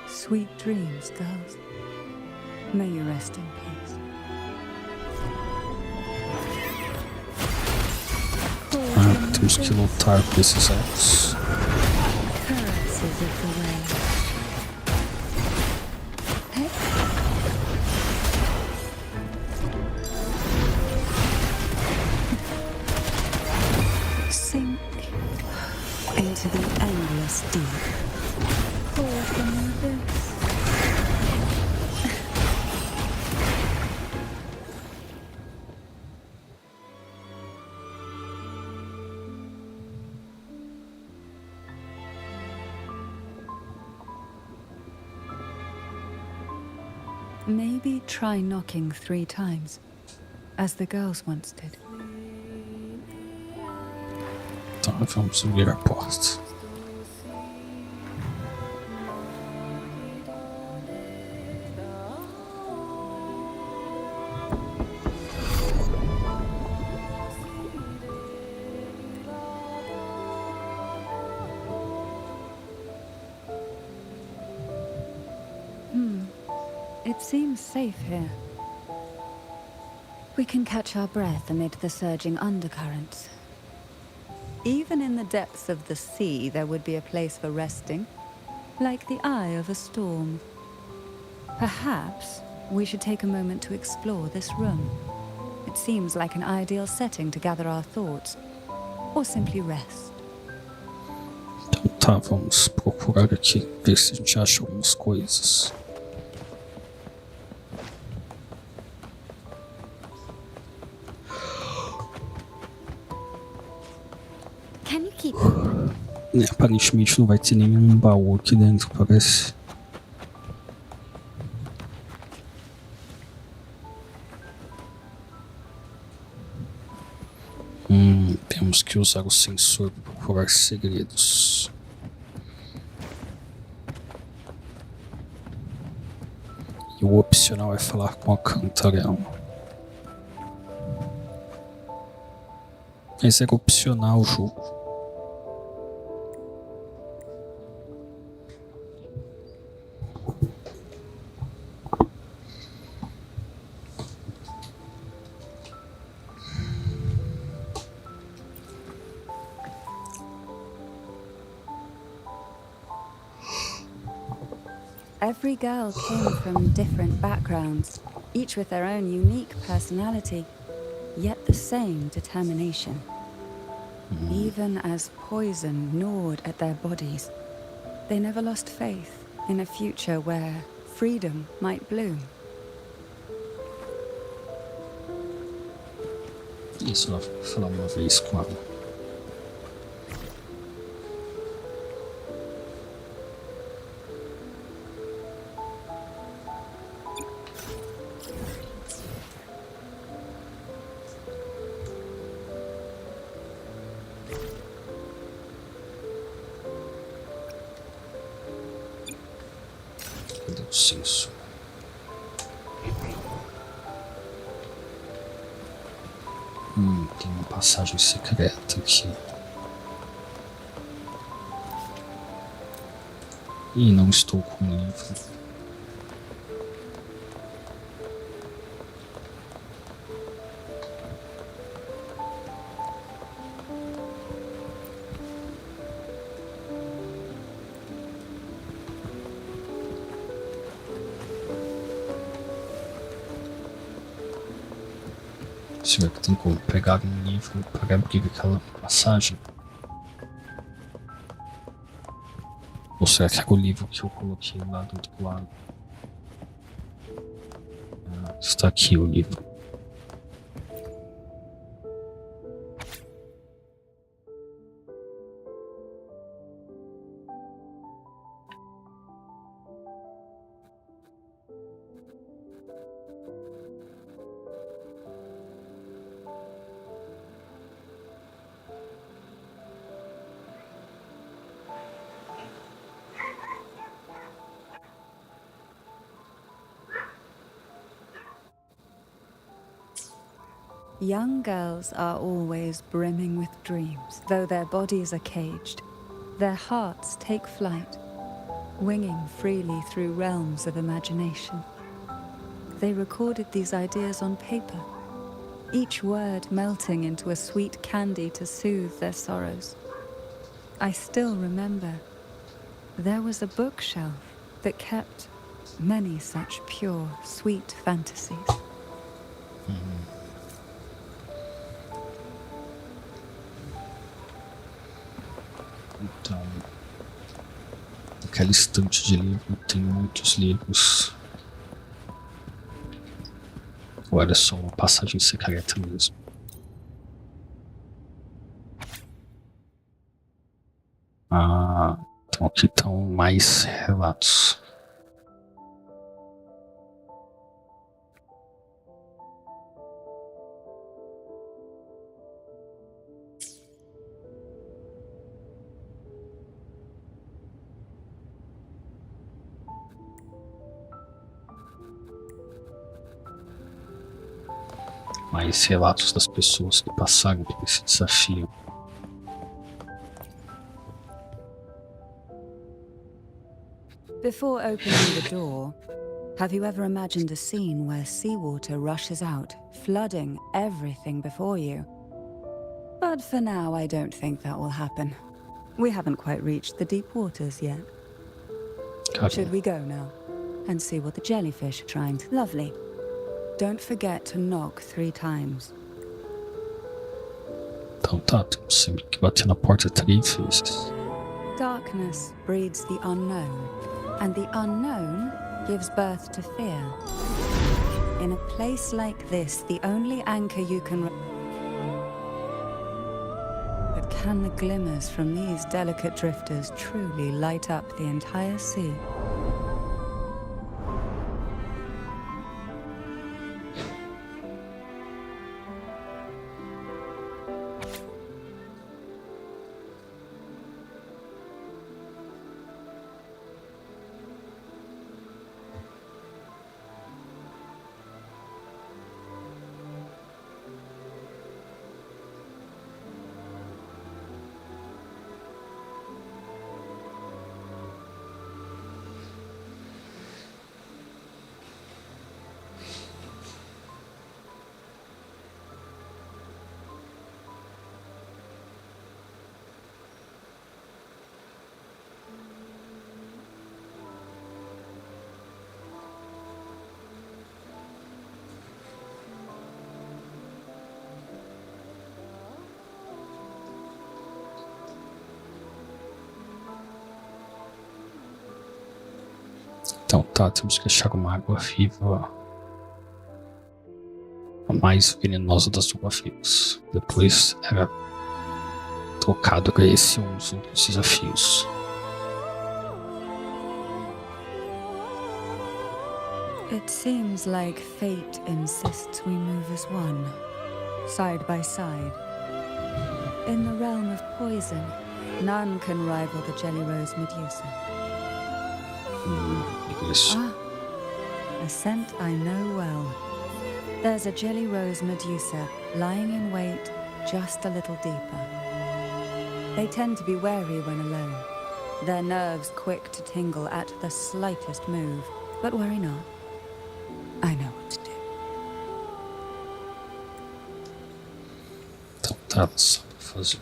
Sweet dreams, girls. May you rest in peace. Temos que lutar por esses elfos. Curses of the way. Sink into the endless deep. Pour from the abyss. Maybe try knocking 3 times, as the girls once did. Então vamos abrir a porta. It seems safe here. We can catch our breath amid the surging undercurrents. Even in the depths of the sea, there would be a place for resting, like the eye of a storm. Perhaps we should take a moment to explore this room. It seems like an ideal setting to gather our thoughts, or simply rest. Então tá, vamos procurar aqui, ver se a gente acha algumas coisas. Can you keep Aparentemente não vai ter nenhum baú aqui dentro, parece. Temos que usar o sensor para procurar segredos. E o opcional é falar com a cantarela. Esse era opcional o jogo. Every girl came from different backgrounds, each with their own unique personality, yet the same determination. Even as poison gnawed at their bodies, they never lost faith in a future where freedom might bloom. Isso, ela vai falar uma vez com ela. Cadê o senso? Tem uma passagem secreta aqui. E não estou com o livro. Será que tem como pegar um livro para abrir aquela passagem? Ou será que é o livro que eu coloquei lá do outro lado? Está aqui o livro. Young girls are always brimming with dreams. Though their bodies are caged, their hearts take flight, winging freely through realms of imagination. They recorded these ideas on paper, each word melting into a sweet candy to soothe their sorrows. I still remember there was a bookshelf that kept many such pure, sweet fantasies. Então, aquela estante de livro tem muitos livros. Ou era só uma passagem secreta mesmo? Então aqui estão mais relatos. Mais relatos das pessoas que passaram por esse desafio. Before opening the door, Have you ever imagined a scene where seawater rushes out, flooding everything before you? But for now, I don't think that will happen. We haven't quite reached the deep waters yet. Should we go now? And see what the jellyfish are trying to... Lovely. Don't forget to knock 3 times. Então tá, temos sempre que bater na porta 3 vezes. Darkness breeds the unknown, and the unknown gives birth to fear. In a place like this, the only anchor you can... But can the glimmers from these delicate drifters truly light up the entire sea? Então tá, temos que achar uma água viva, a mais venenosa das águas-vivas. Depois era trocado para esse um dos outros desafios. It seems like fate insists we move as one, side by side. In the realm of poison, none can rival the Jelly Rose Medusa. Isso. Ah, a scent I know well. There's a Jelly Rose Medusa lying in wait just a little deeper. They tend to be wary when alone, their nerves quick to tingle at the slightest move. But worry not. I know what to do. Então tá, só pra fazer.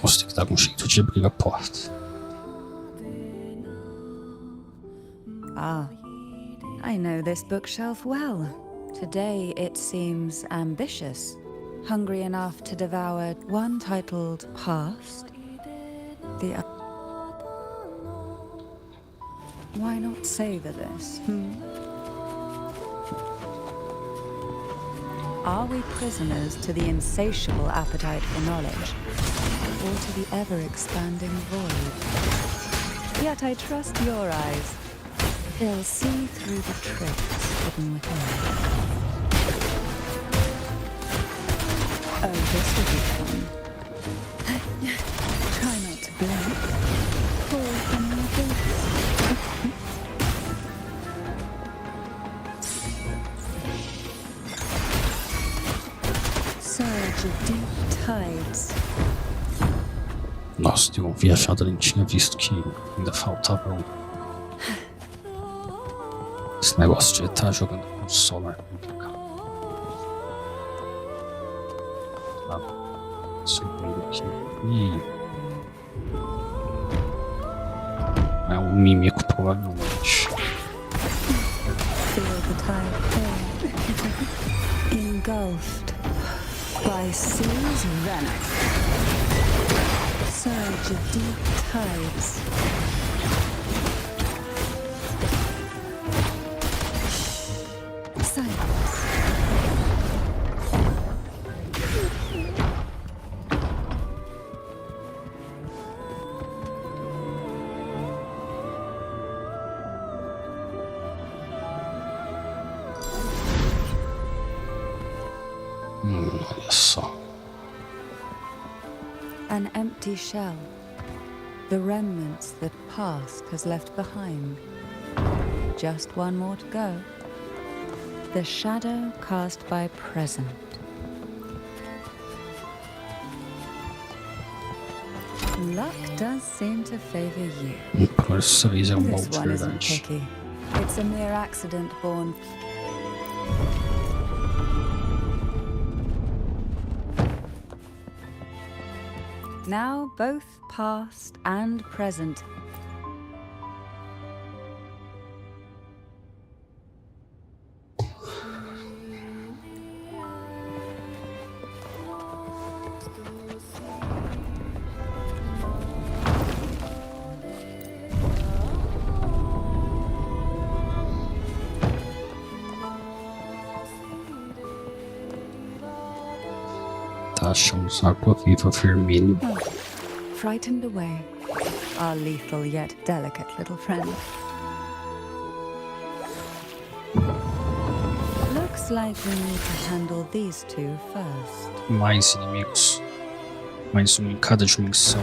Vamos ter que dar um jeito de abrir a porta. Ah, I know this bookshelf well. Today it seems ambitious, hungry enough to devour one titled Past, the other. Why not savor this? Are we prisoners to the insatiable appetite for knowledge, or to the ever-expanding void? Yet I trust your eyes. They'll see through the tricks hidden within. Oh, this will be fun. Try not to blink. Fall from your boots. Surge of deep tides. Nossa, deu uma viajada, nem tinha visto que ainda faltava esse negócio de estar jogando com o solar. Subindo aqui. É um mímico, provavelmente. Feel the tide fall. Engulfed by sea's venom. Surge of deep tides. Silence. Olha só. An empty shell. The remnants that past has left behind. Just one more to go. The shadow cast by present. Luck does seem to favor you. Por essa vez é um mal This de one isn't verdade. picky. It's a mere accident born. Now both past and present. Tá, achamos água-viva vermelho. Frightened away. Our lethal yet delicate little friend. Looks like we need to handle these two first. Mais inimigos. Mais um em cada dimensão.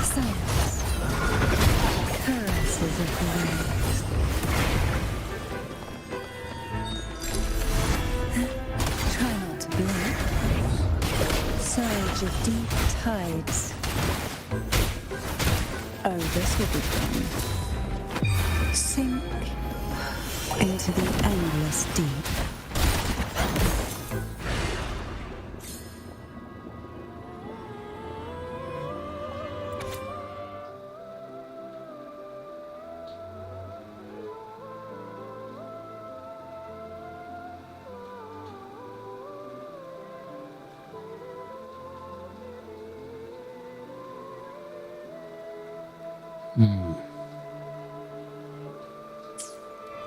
Silence. Caresses of the wind. Try not to blink. Surge of deep tides. Oh, this will be fun. Sink into the endless deep.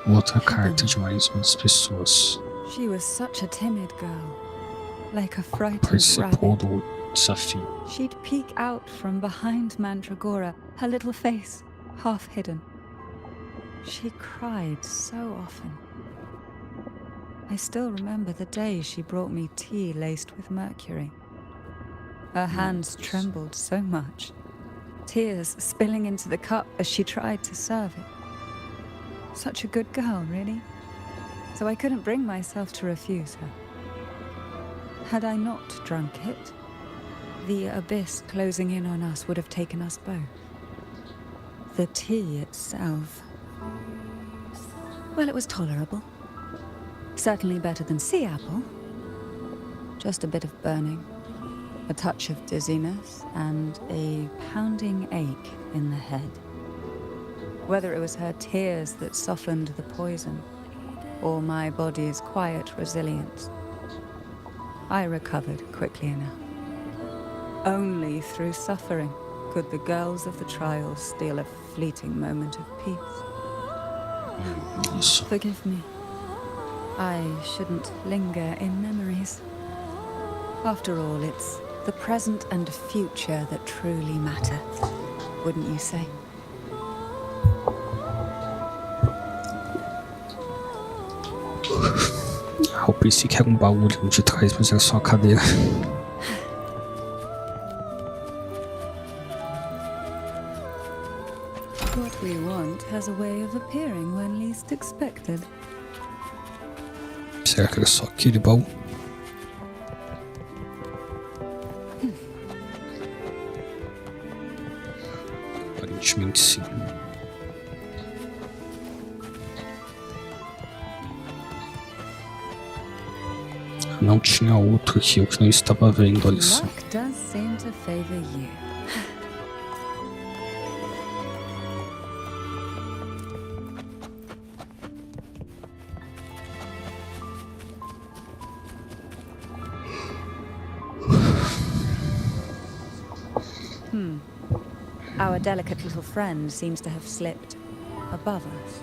Outra carta de mais umas pessoas. She was such a timid girl, like a frightened Participou rabbit. do desafio. She'd peek out from behind Mandragora, her little face half hidden. She cried so often. I still remember the day she brought me tea laced with mercury. Her hands trembled so much, tears spilling into the cup as she tried to serve it. Such a good girl, really. So I couldn't bring myself to refuse her. Had I not drunk it, the abyss closing in on us would have taken us both. The tea itself, well, it was tolerable. Certainly better than sea apple. Just a bit of burning, a touch of dizziness, and a pounding ache in the head. Whether it was her tears that softened the poison, or my body's quiet resilience, I recovered quickly enough. Only through suffering could the girls of the trials steal a fleeting moment of peace. Isso. Forgive me. I shouldn't linger in memories. After all, it's the present and future that truly matter, wouldn't you say? Eu pensei que era um baú ali de trás, mas era só a cadeira. What we want has a way of appearing when least expected. Será que era só aquele baú? Aparentemente sim. Não tinha outro aqui, eu que não estava vendo, olha só. Luck does seem to favor you. Our delicate little friend seems to have slipped above us.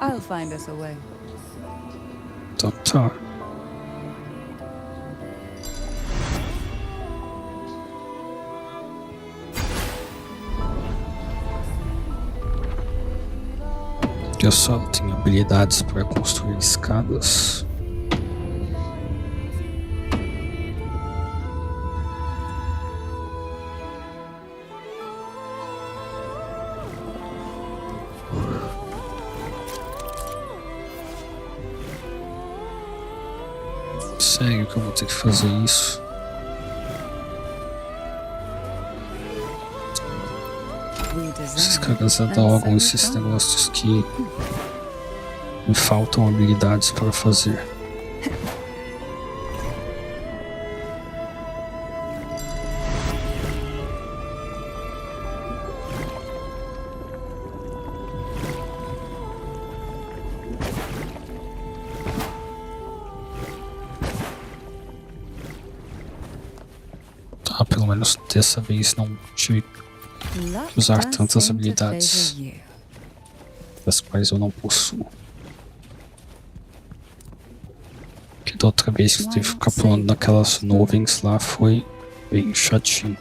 I'll find us a way. Então tá. Olha só, ela tem habilidades para construir escadas. Sério que eu vou ter que fazer isso? Esses caras adoram esses negócios que me faltam habilidades para fazer. Tá, pelo menos dessa vez não tive que usar tantas habilidades das quais eu não possuo. Que da outra vez que eu tive que ficar pulando naquelas nuvens lá foi bem chatinho.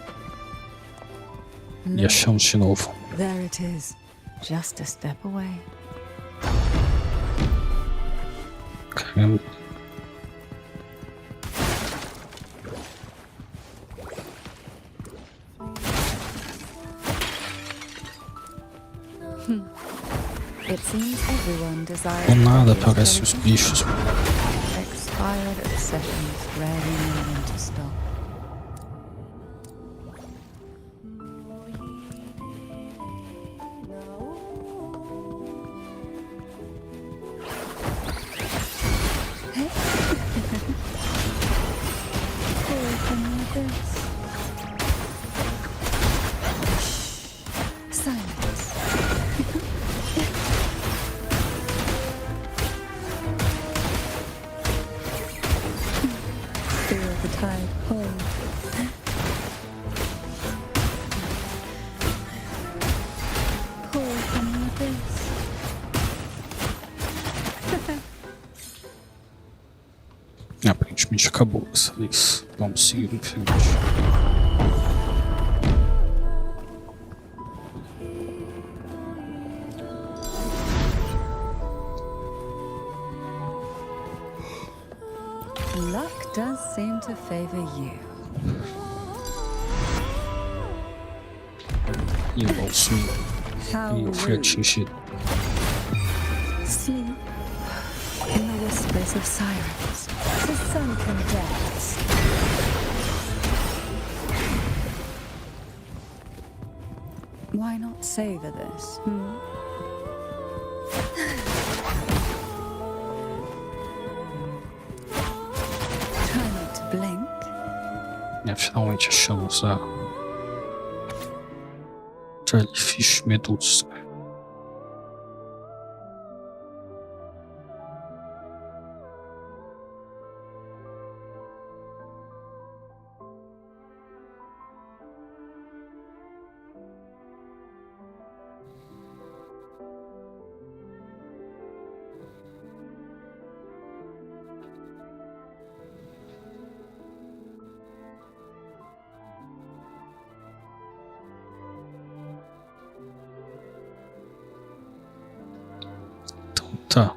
E achamos de novo. There it is, just a step away. Caramba. It seems everyone desires Do nada aparecem os bichos. expired obsessions rarely know when to stop. Silence. Feel the tide hold. Pull from the abyss. Aparentemente acabou dessa vez. Vamos seguir em frente. Luck does seem to favor you. E eu vou sumir. How E eu fui rude. atingido. Sleep in the whispers of sirens, to sunken depths. Why not savor this? Try not to blink. E finalmente achamos a Jellyfish Medusa. Tá.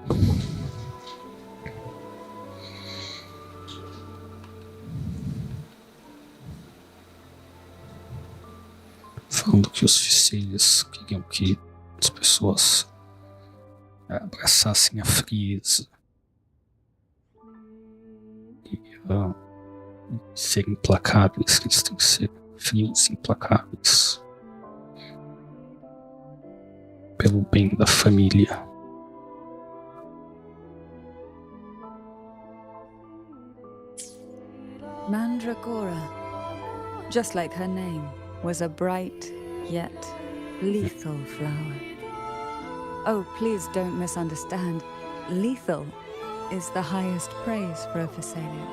Falando que os Ficeiros queriam que as pessoas abraçassem a frieza e ser implacáveis, que eles têm que ser frios e implacáveis pelo bem da família. Mandragora, just like her name, was a bright yet lethal flower. Oh, please don't misunderstand. Lethal is the highest praise for a Phasalia.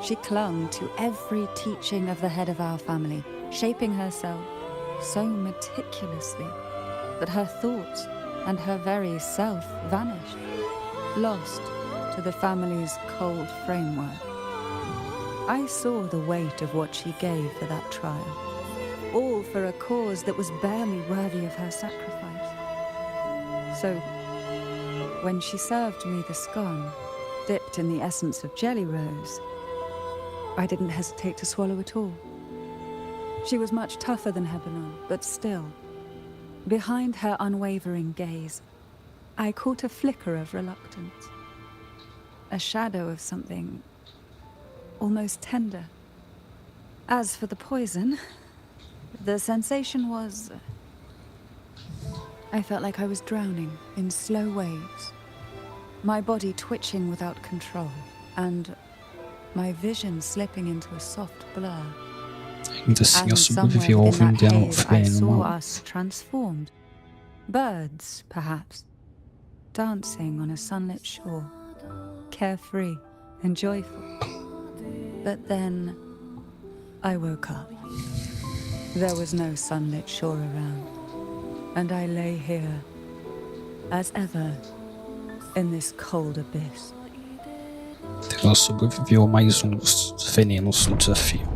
She clung to every teaching of the head of our family, shaping herself so meticulously that her thoughts and her very self vanished, lost to the family's cold framework. I saw the weight of what she gave for that trial, all for a cause that was barely worthy of her sacrifice. So, when she served me the scone, dipped in the essence of jelly rose, I didn't hesitate to swallow at all. She was much tougher than Hebanon, but still, behind her unwavering gaze, I caught a flicker of reluctance. A shadow of something almost tender. As for the poison, the sensation was... I felt like I was drowning in slow waves, my body twitching without control, and my vision slipping into a soft blur. Ainda assim, eu And somewhere sobrevivi ao within that veneno, haze, I saw mano. us transformed. Birds, perhaps, dancing on a sunlit shore, carefree and joyful. But then I woke up. There was no sunlit shore around, and I lay here, as ever, in this cold abyss. Ela sobreviveu a mais uns venenos no desafio.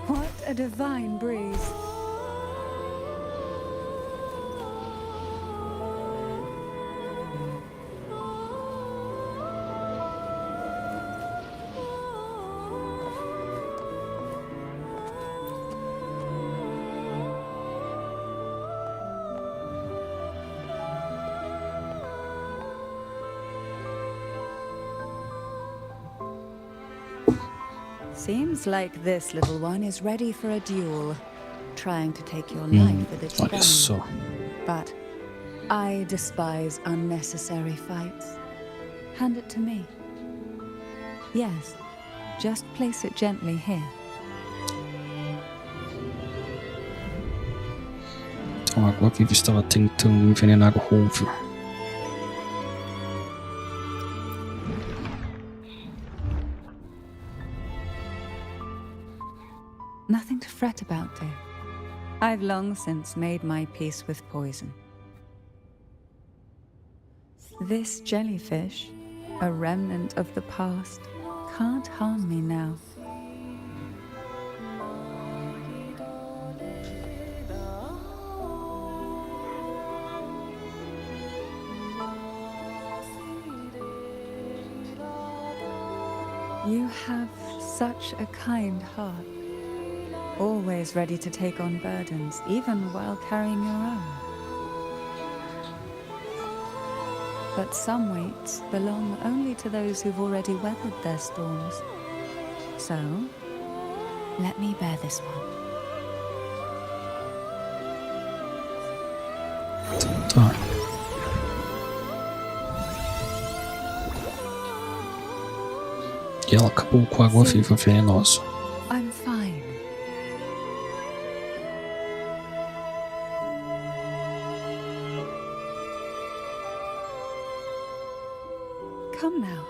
What a divine breeze! Seems like this little one is ready for a duel, trying to take your life with its Olha venom. só. But I despise unnecessary fights. Hand it to me. Yes, just place it gently here. Então agora que estava tentando envenenar o Wolver. Nothing to fret about, dear. I've long since made my peace with poison. This jellyfish, a remnant of the past, can't harm me now. You have such a kind heart. Always ready to take on burdens, even while carrying your own. But some weights belong only to those who've already weathered their storms. So, let me bear this one. Tá. E ela acabou com a água viva venenosa. I'm fine. Come now.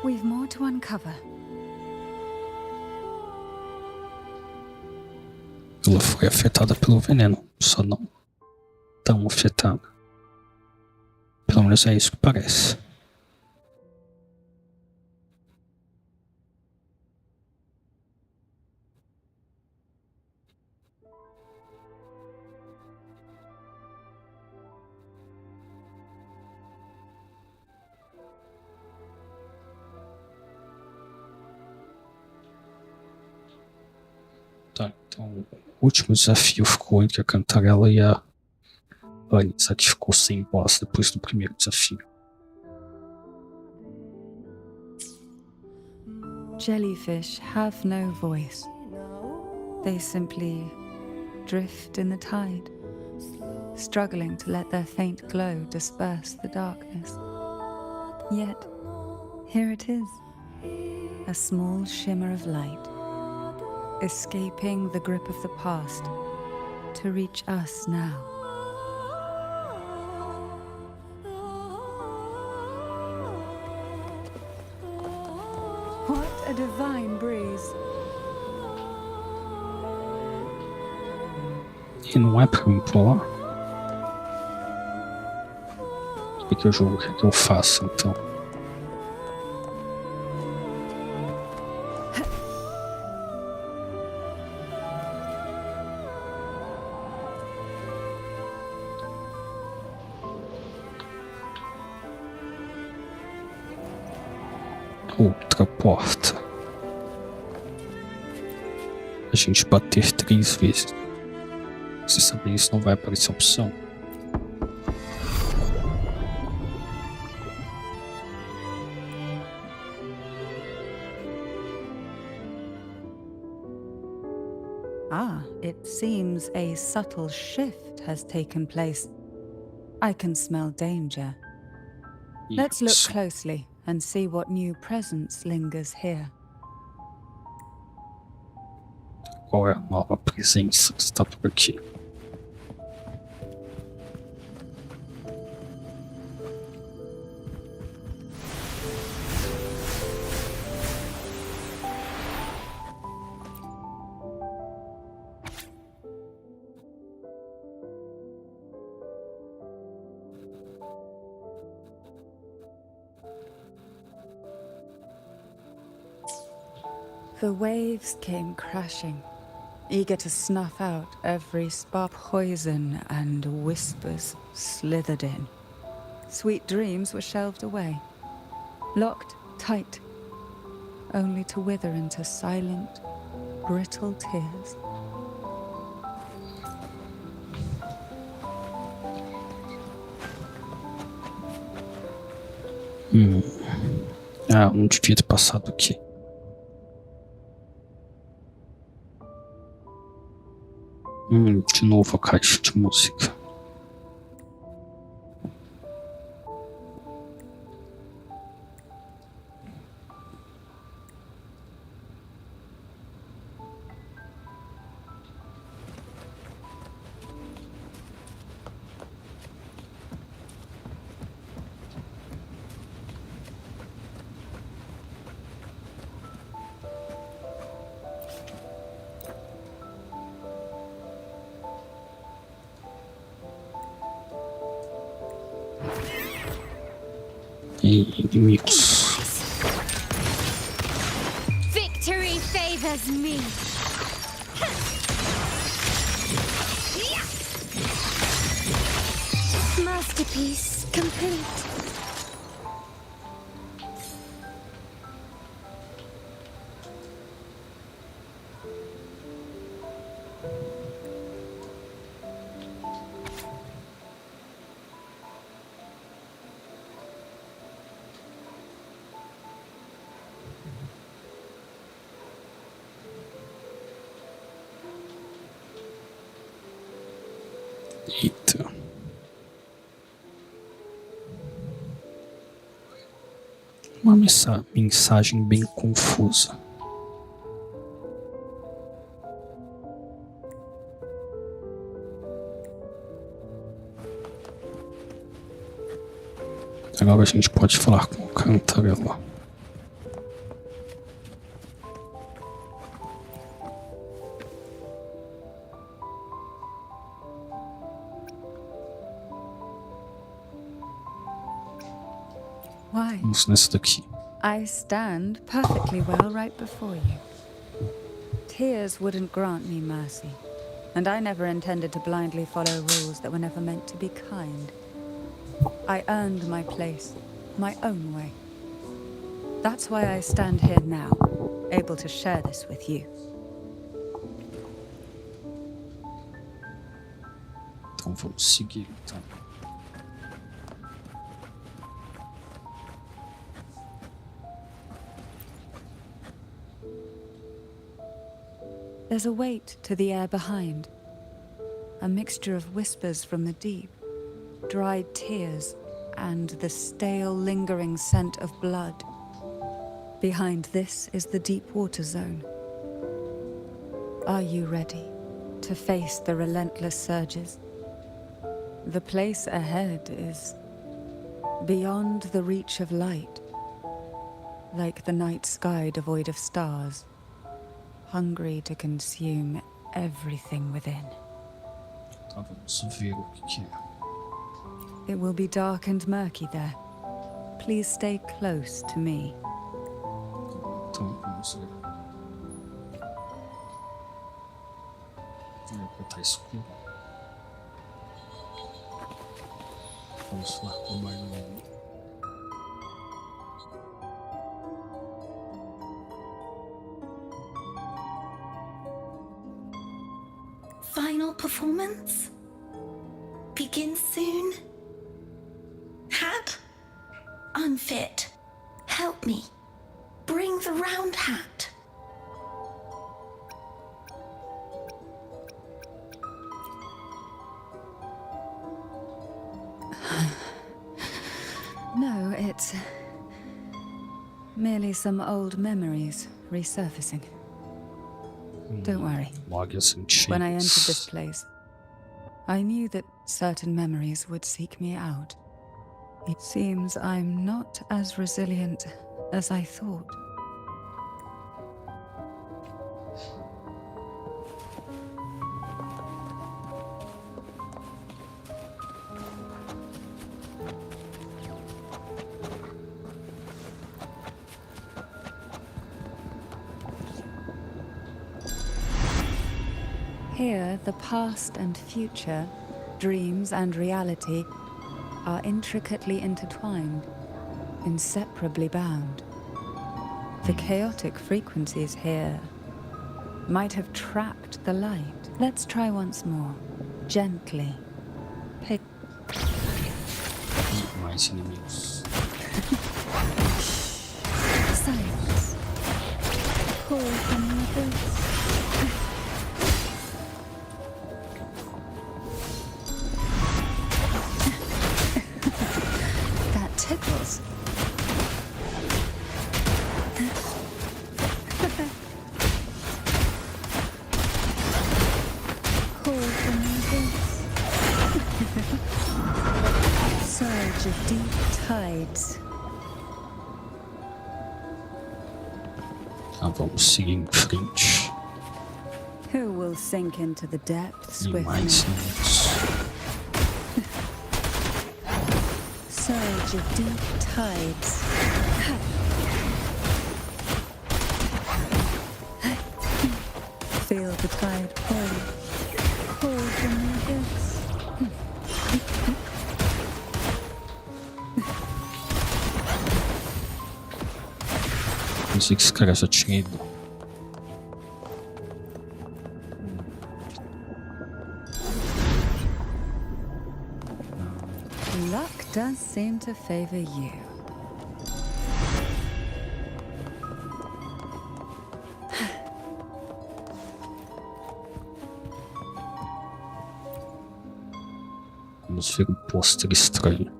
We've more to uncover. Ela foi afetada pelo veneno, só não tão afetada. Pelo menos é isso que parece. Tá, então o último desafio ficou entre a Cantarela e a Vanessa, que ficou sem voz depois do primeiro desafio. Jellyfish have no voice. They simply drift in the tide, struggling to let their faint glow disperse the darkness. Yet, here it is, a small shimmer of light, escaping the grip of the past to reach us now. What a divine breeze! E não é pra mim pular. que eu faço então? Outra porta. A gente bater 3 vezes. Se saber isso, não vai aparecer opção. Ah, it seems a subtle shift has taken place. I can smell danger. Let's look Isso. closely and see what new presence lingers here. Qual é a nova presença que está por aqui? The waves came crashing, eager to snuff out every spark. Poison and whispers slithered in. Sweet dreams were shelved away, locked tight, only to wither into silent, brittle tears. Ah, não devia ter passado aqui. De novo a caixa de música. E inimigos. Victory favors me. Masterpiece complete. Eita. Uma mensagem bem confusa. Agora a gente pode falar com o cantarela. Why? Vamos nessa daqui. I stand perfectly well right before you. Tears wouldn't grant me mercy, and I never intended to blindly follow rules that were never meant to be kind. I earned my place, my own way. That's why I stand here now, able to share this with you. Então vamos seguir, então. There's a weight to the air behind, a mixture of whispers from the deep, dried tears, and the stale, lingering scent of blood. Behind this is the deep water zone. Are you ready to face the relentless surges? The place ahead is beyond the reach of light, like the night sky devoid of stars, hungry to consume everything within. Tá, vamos ver o que é. It will be dark and murky there. Please stay close to me. Então vamos ver. Tá escuro. Vamos falar com o Marlene. Final performance? Begin soon? Hat? Unfit. Help me. Bring the round hat. No, it's merely some old memories resurfacing. Don't worry. When I entered this place, I knew that certain memories would seek me out. It seems I'm not as resilient as I thought. Here, the past and future, dreams and reality are intricately intertwined, inseparably bound. The chaotic frequencies here might have trapped the light. Let's try once more, gently. Mais inimigos. Silence. Call from your boots. That tickles. Call from your boots. Surge of deep tides. Vamos seguir em frente. Who will sink into the depths with me? Mais inimigos. Surge of deep tides. Feel the tide pull. Pull from the abyss. Pensei que esse cara só tinha ido. Luck does seem to favor you. Vamos ver um pôster estranho.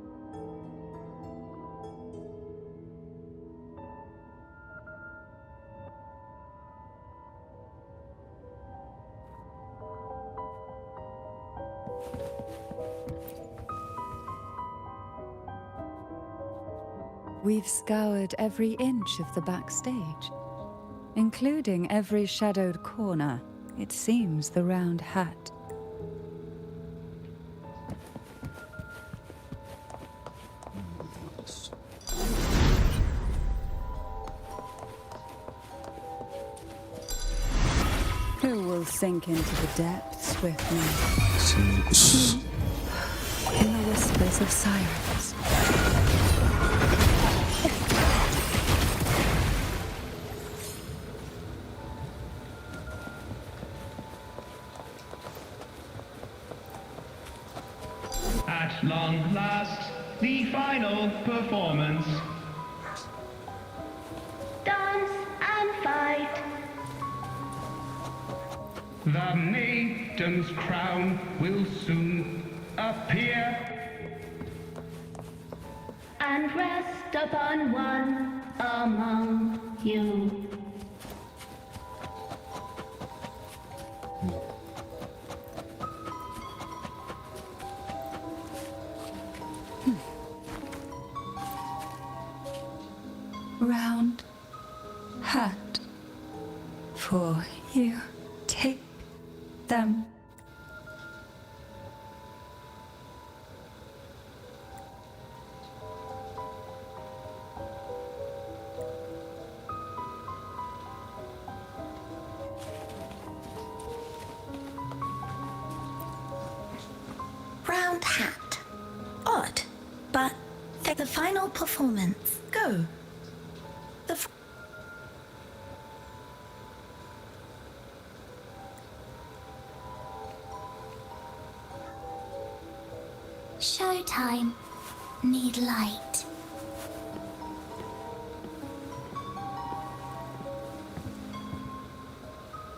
We've scoured every inch of the backstage, including every shadowed corner. It seems the round hat. Who will sink into the depths with me? Inimigos. In the whispers of sirens. At long last, the final performance. Dance and fight. The maiden's crown will soon appear. And rest upon one among you. Round hat for you. Take them. round hat. Odd, but the final performance. Go. Showtime. Need light.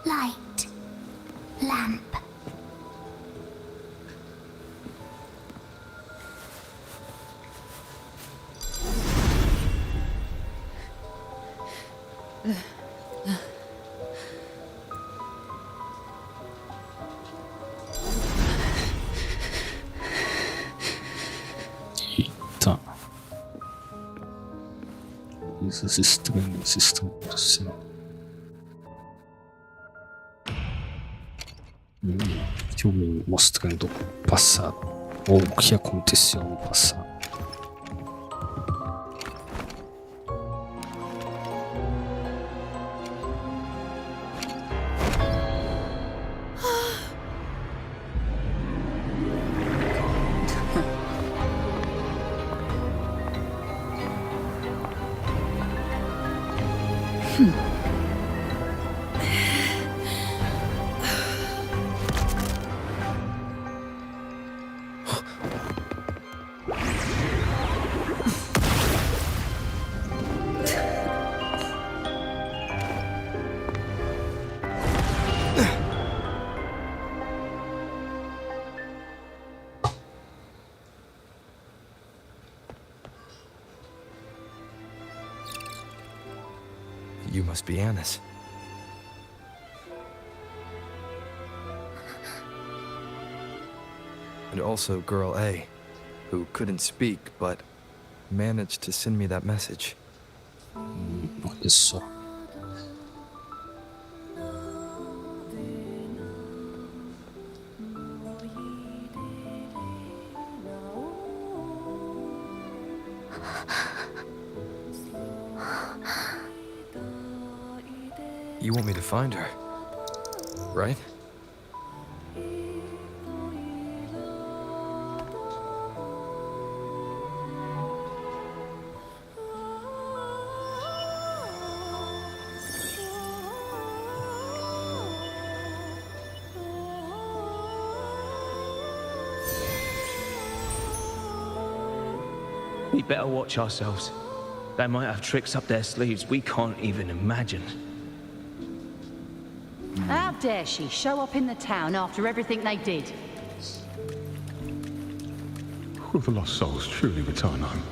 Light. Lamp. Eita. Coisas estranhas estão acontecendo. Filme mostrando o passado, ou o que aconteceu no passado. You must be Anna's. And also Girl A, who couldn't speak, but managed to send me that message. Olha só. You want me to find her, right? We better watch ourselves. They might have tricks up their sleeves we can't even imagine. How dare she show up in the town after everything they did? Will the lost souls truly return home?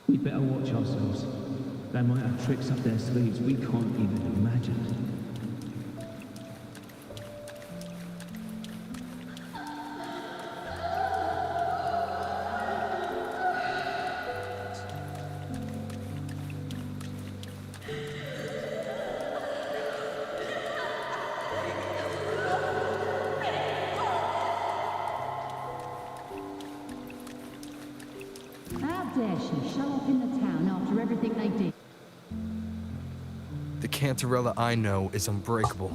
We better watch ourselves. They might have tricks up their sleeves we can't even imagine. How dare she show up in the town after everything they did? The Cantarella I know is unbreakable.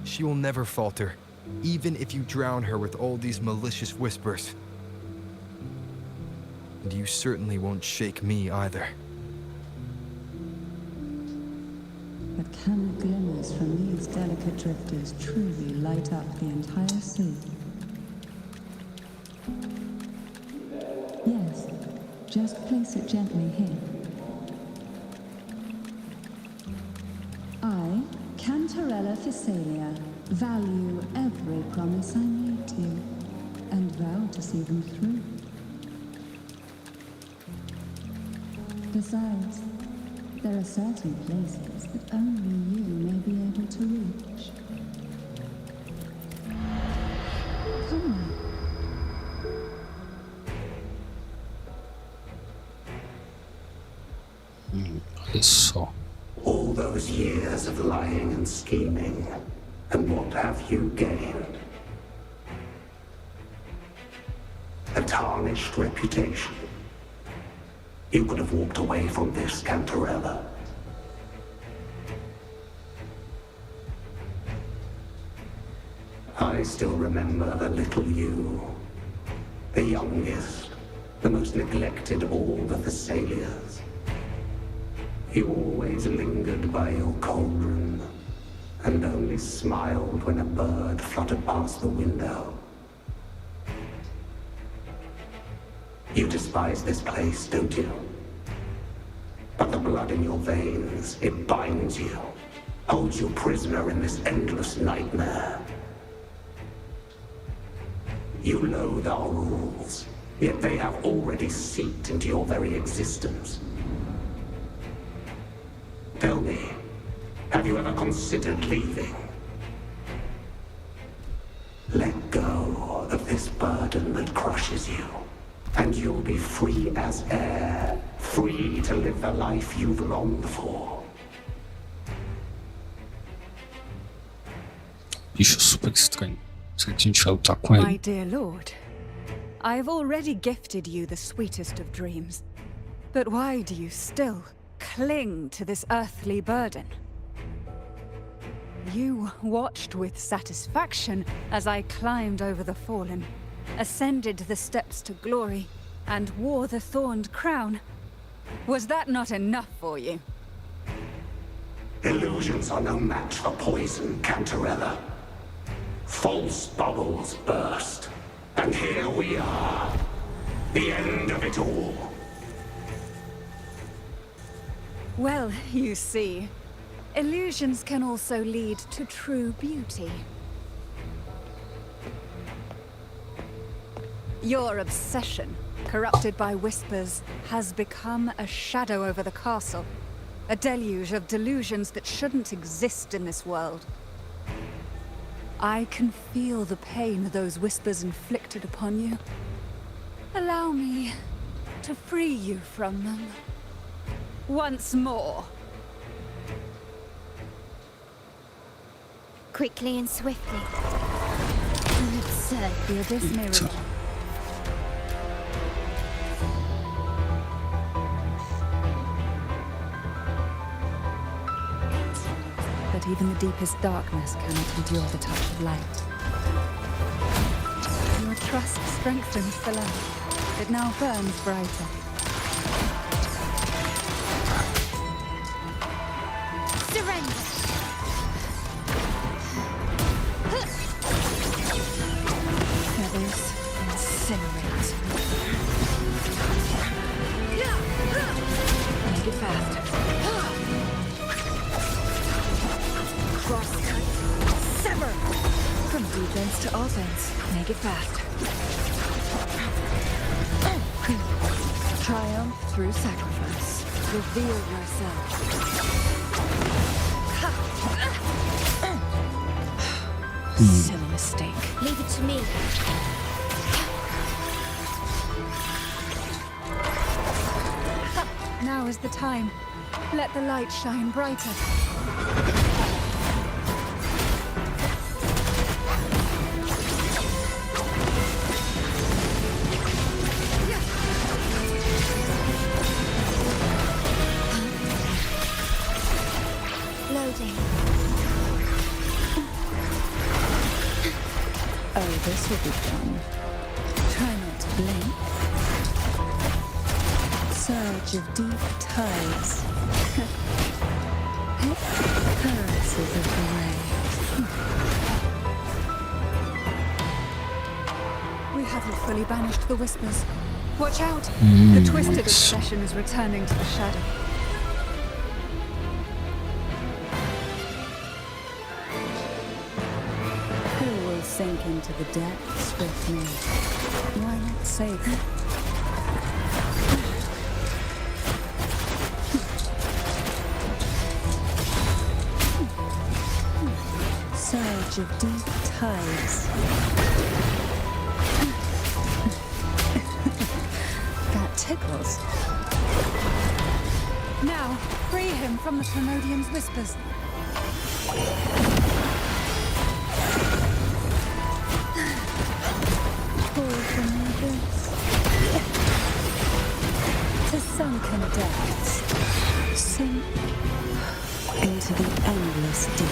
She will never falter, even if you drown her with all these malicious whispers. And you certainly won't shake me either. But can the glimmers from these delicate drifters truly light up the entire sea? Yes, just place it gently here. I, Cantarella Physalia, value every promise I made to you, and vow to see them through. Besides, there are certain places that only you may be able to reach. Come on. Olha só. those years of lying and scheming, and what have you gained? A tarnished reputation. You could have walked away from this, Cantarella. I still remember the little you, the youngest, the most neglected of all the Thessalias. You always lingered by your cauldron, and only smiled when a bird fluttered past the window. You despise this place, don't you? But the blood in your veins, it binds you, holds you prisoner in this endless nightmare. You loathe our rules, yet they have already seeped into your very existence. Tell me, have you ever considered leaving? Let go of this burden that crushes you, and you'll be free as air, free to live the life you've longed for. Bicho super estranho. Será que a gente vai lutar com My ele? dear lord, I have already gifted you the sweetest of dreams. But why do you still cling to this earthly burden? You watched with satisfaction as I climbed over the fallen, ascended the steps to glory, and wore the thorned crown. Was that not enough for you? Illusions are no match for poison, Cantarella. False bubbles burst, and here we are. The end of it all. Well, you see, illusions can also lead to true beauty. Your obsession, corrupted by whispers, has become a shadow over the castle. A deluge of delusions that shouldn't exist in this world. I can feel the pain those whispers inflicted upon you. Allow me to free you from them. Once more. Quickly and swiftly. Absurd. The abyss may return. But even the deepest darkness cannot endure the touch of light. Your trust strengthens the lamp. It now burns brighter. Surrender. Feathers incinerate. Make it fast. Crosscut. Sever! From defense to offense. Make it fast. Triumph through sacrifice. Reveal yourself. Silly mistake. Leave it to me. Now is the time. Let the light shine brighter. Loading. Oh, this will be fun. Try not to blink. Surge of deep tides. Currencies of the waves. We haven't fully banished the whispers. Watch out! The twisted obsession is returning to the shadow. Who will sink into the depths with me? Why not save it? Surge of deep tides. That tickles. Now, free him from the Thanodian's whispers. Fall from the abyss. To sunken depths. Sink into the endless deep.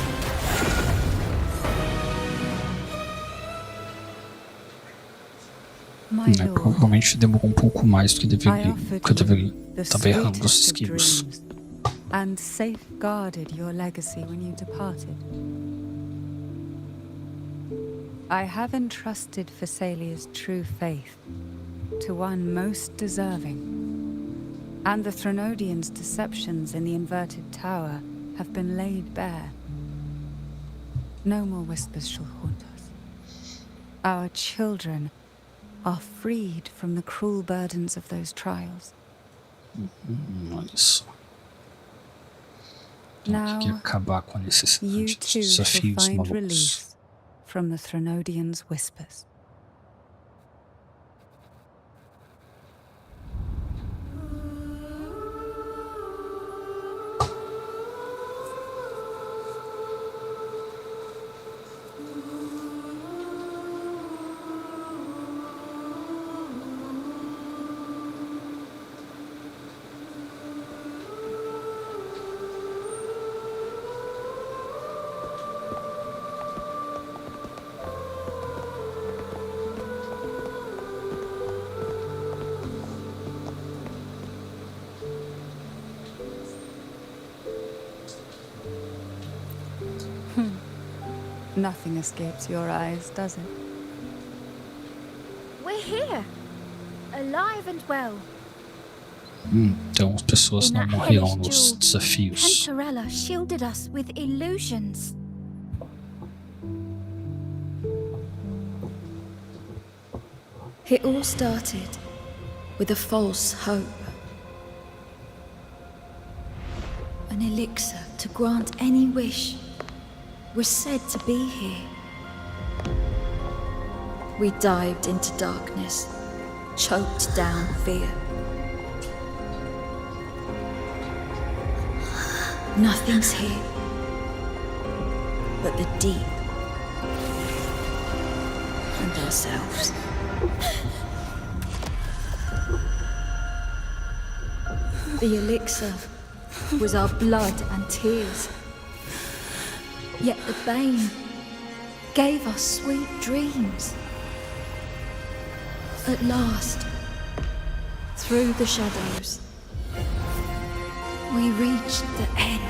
My lord, provavelmente demorou pouco mais do que deveria. Que eu deveria. Tava errando os esquivos. And safeguarded your legacy when you departed. I have entrusted Phassalia's true faith to one most deserving, and the Thanodian's deceptions in the inverted tower have been laid bare. No more whispers shall haunt us. Our children are freed from the cruel burdens of those trials. Olha só. Now, que acabar com a you necessidade too dos shall desafios find malucos. release from the Thanodian's whispers. Nothing escapes your eyes, does it? We're here, alive and well. Então as pessoas In não that morreram hellish nos duel, desafios. Cantarella shielded us with illusions. It all started with a false hope. An elixir to grant any wish was said to be here. We dived into darkness, choked down fear. Nothing's here but the deep and ourselves. The elixir was our blood and tears. Yet the bane gave us sweet dreams. At last, through the shadows, we reached the end.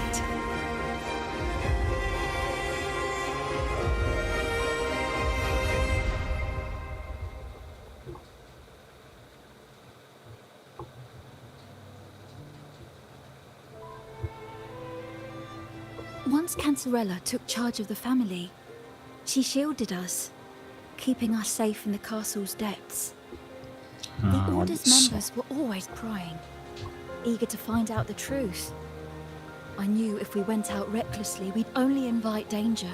Once Cantarella took charge of the family, she shielded us, keeping us safe in the castle's depths. The Order's members were always prying, eager to find out the truth. I knew if we went out recklessly, we'd only invite danger.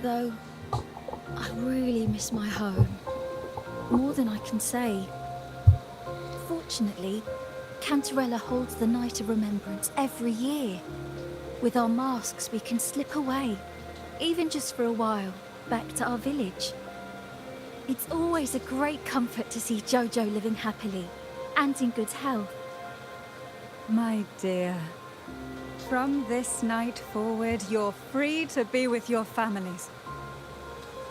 Though, I really miss my home, more than I can say. Fortunately, Cantarella holds the Night of Remembrance every year. With our masks, we can slip away, even just for a while, back to our village. It's always a great comfort to see Jojo living happily and in good health. My dear, from this night forward, you're free to be with your families.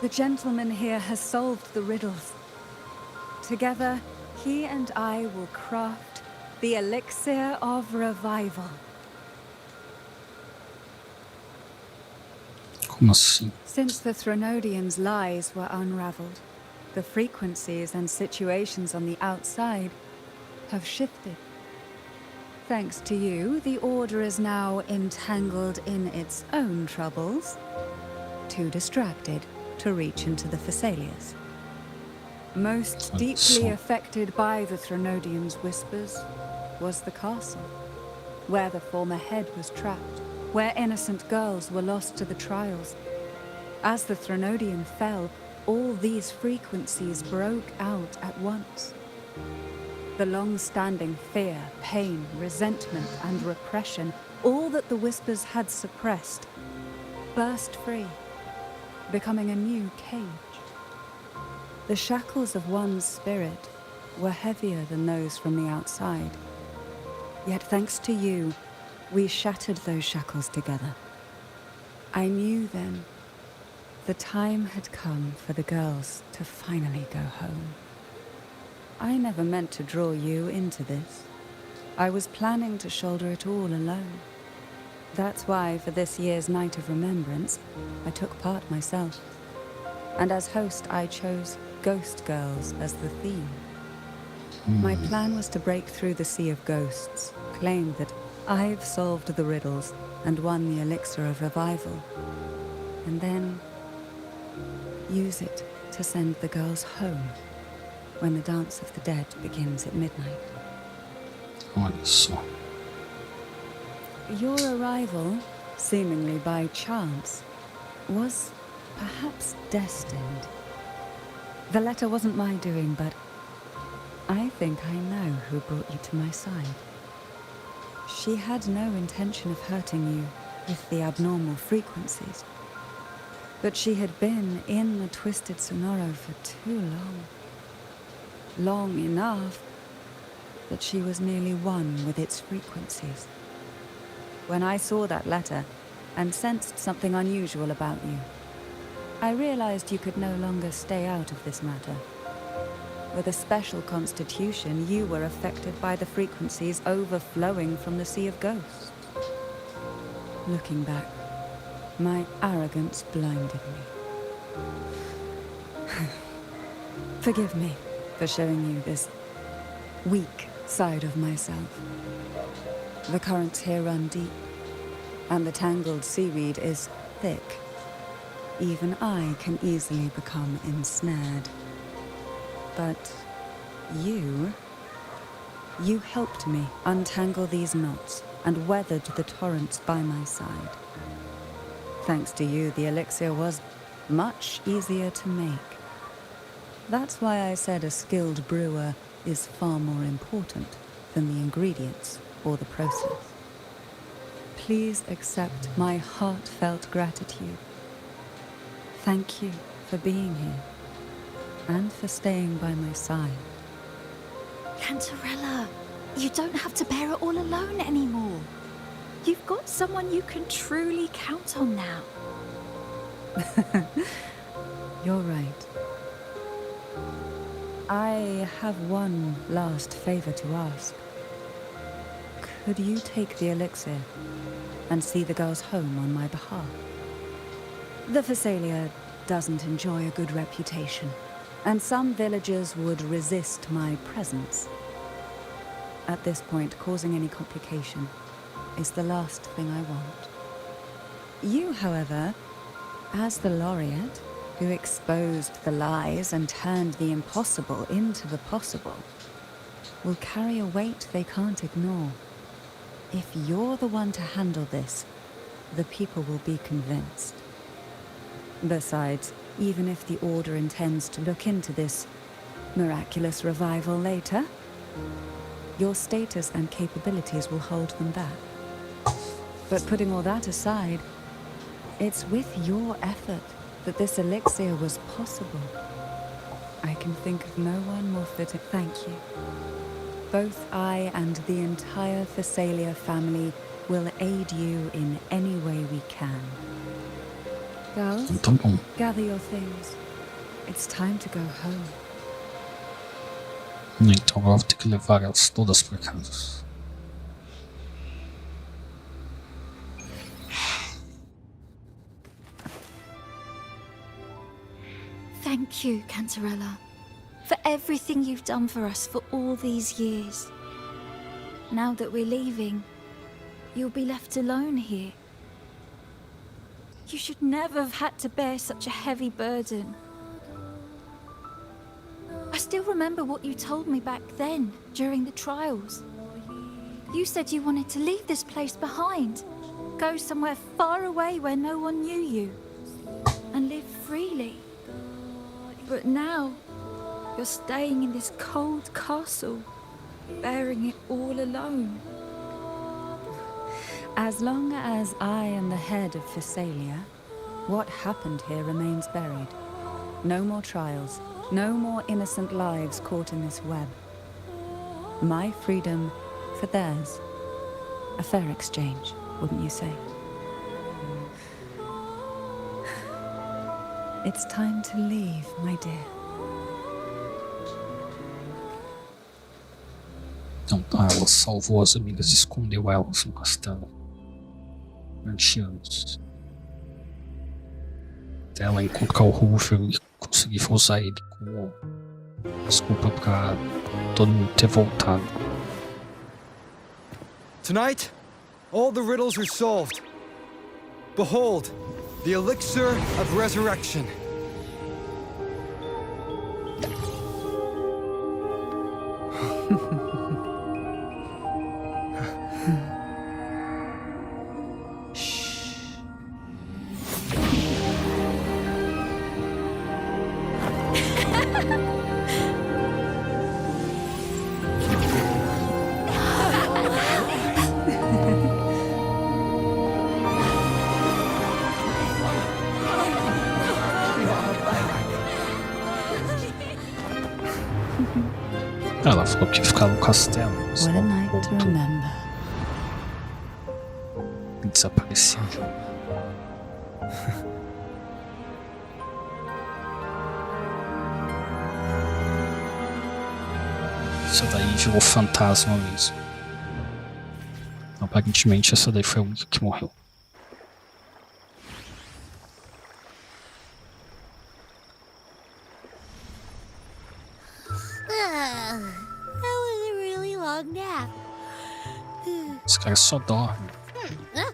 The gentleman here has solved the riddles. Together, he and I will craft the elixir of revival. Como assim? Since the Thanodians' lies were unraveled, the frequencies and situations on the outside have shifted. Thanks to you, the Order is now entangled in its own troubles, too distracted to reach into the Phassalias. Most deeply affected by the Thanodians' whispers was the castle, where the former head was trapped, where innocent girls were lost to the trials. As the Thanodian fell, all these frequencies broke out at once. The long-standing fear, pain, resentment, and repression, all that the Whispers had suppressed, burst free, becoming a new cage. The shackles of one's spirit were heavier than those from the outside. Yet thanks to you, we shattered those shackles together. I knew then the time had come for the girls to finally go home. I never meant to draw you into this. I was planning to shoulder it all alone. That's why, for this year's Night of Remembrance, I took part myself. And as host, I chose Ghost Girls as the theme. My plan was to break through the sea of ghosts, claim that I've solved the riddles and won the elixir of revival, and then use it to send the girls home when the Dance of the Dead begins at midnight. Olha só. Your arrival, seemingly by chance, was perhaps destined. The letter wasn't my doing, but I think I know who brought you to my side. She had no intention of hurting you with the abnormal frequencies, but she had been in the Twisted Sonoro for too long. Long enough that she was nearly one with its frequencies. When I saw that letter and sensed something unusual about you, I realized you could no longer stay out of this matter. With a special constitution, you were affected by the frequencies overflowing from the Sea of Ghosts. Looking back, my arrogance blinded me. Forgive me for showing you this weak side of myself. The currents here run deep, and the tangled seaweed is thick. Even I can easily become ensnared. But you helped me untangle these knots and weathered the torrents by my side. Thanks to you, the elixir was much easier to make. That's why I said a skilled brewer is far more important than the ingredients or the process. Please accept my heartfelt gratitude. Thank you for being here and for staying by my side. Cantarella, you don't have to bear it all alone anymore. You've got someone you can truly count on now. You're right. I have one last favor to ask. Could you take the elixir and see the girls home on my behalf? The Phasalia doesn't enjoy a good reputation, and some villagers would resist my presence. At this point, causing any complication is the last thing I want. You, however, as the laureate who exposed the lies and turned the impossible into the possible, will carry a weight they can't ignore. If you're the one to handle this, the people will be convinced. Besides, even if the Order intends to look into this miraculous revival later, your status and capabilities will hold them back. But putting all that aside, it's with your effort that this elixir was possible. I can think of no one more fitting. Thank you. Both I and the entire Phasalia family will aid you in any way we can. Girls, gather your things. It's time to go home. Então agora vou ter que levar elas todas para casa. Thank you, Cantarella, for everything you've done for us for all these years. Now that we're leaving, you'll be left alone here. You should never have had to bear such a heavy burden. I still remember what you told me back then, during the trials. You said you wanted to leave this place behind, go somewhere far away where no one knew you, and live freely. But now, you're staying in this cold castle, bearing it all alone. As long as I am the head of Phasalia, what happened here remains buried. No more trials, no more innocent lives caught in this web. My freedom for theirs. A fair exchange, wouldn't you say? It's time to leave, my dear. Então tá, ela salvou as amigas e escondeu elas no castelo. Durante anos. Até ela encontrar o Wuthering e conseguir usar ele como desculpa pra todo mundo ter voltado. Tonight, all the riddles are solved. Behold, the elixir of resurrection. Ela falou que ia ficar no castelo. What a night to remember. E desapareceu. Essa daí virou fantasma mesmo. Aparentemente essa daí foi a única que morreu. That was a really long nap. Esse cara só dorme. Ah,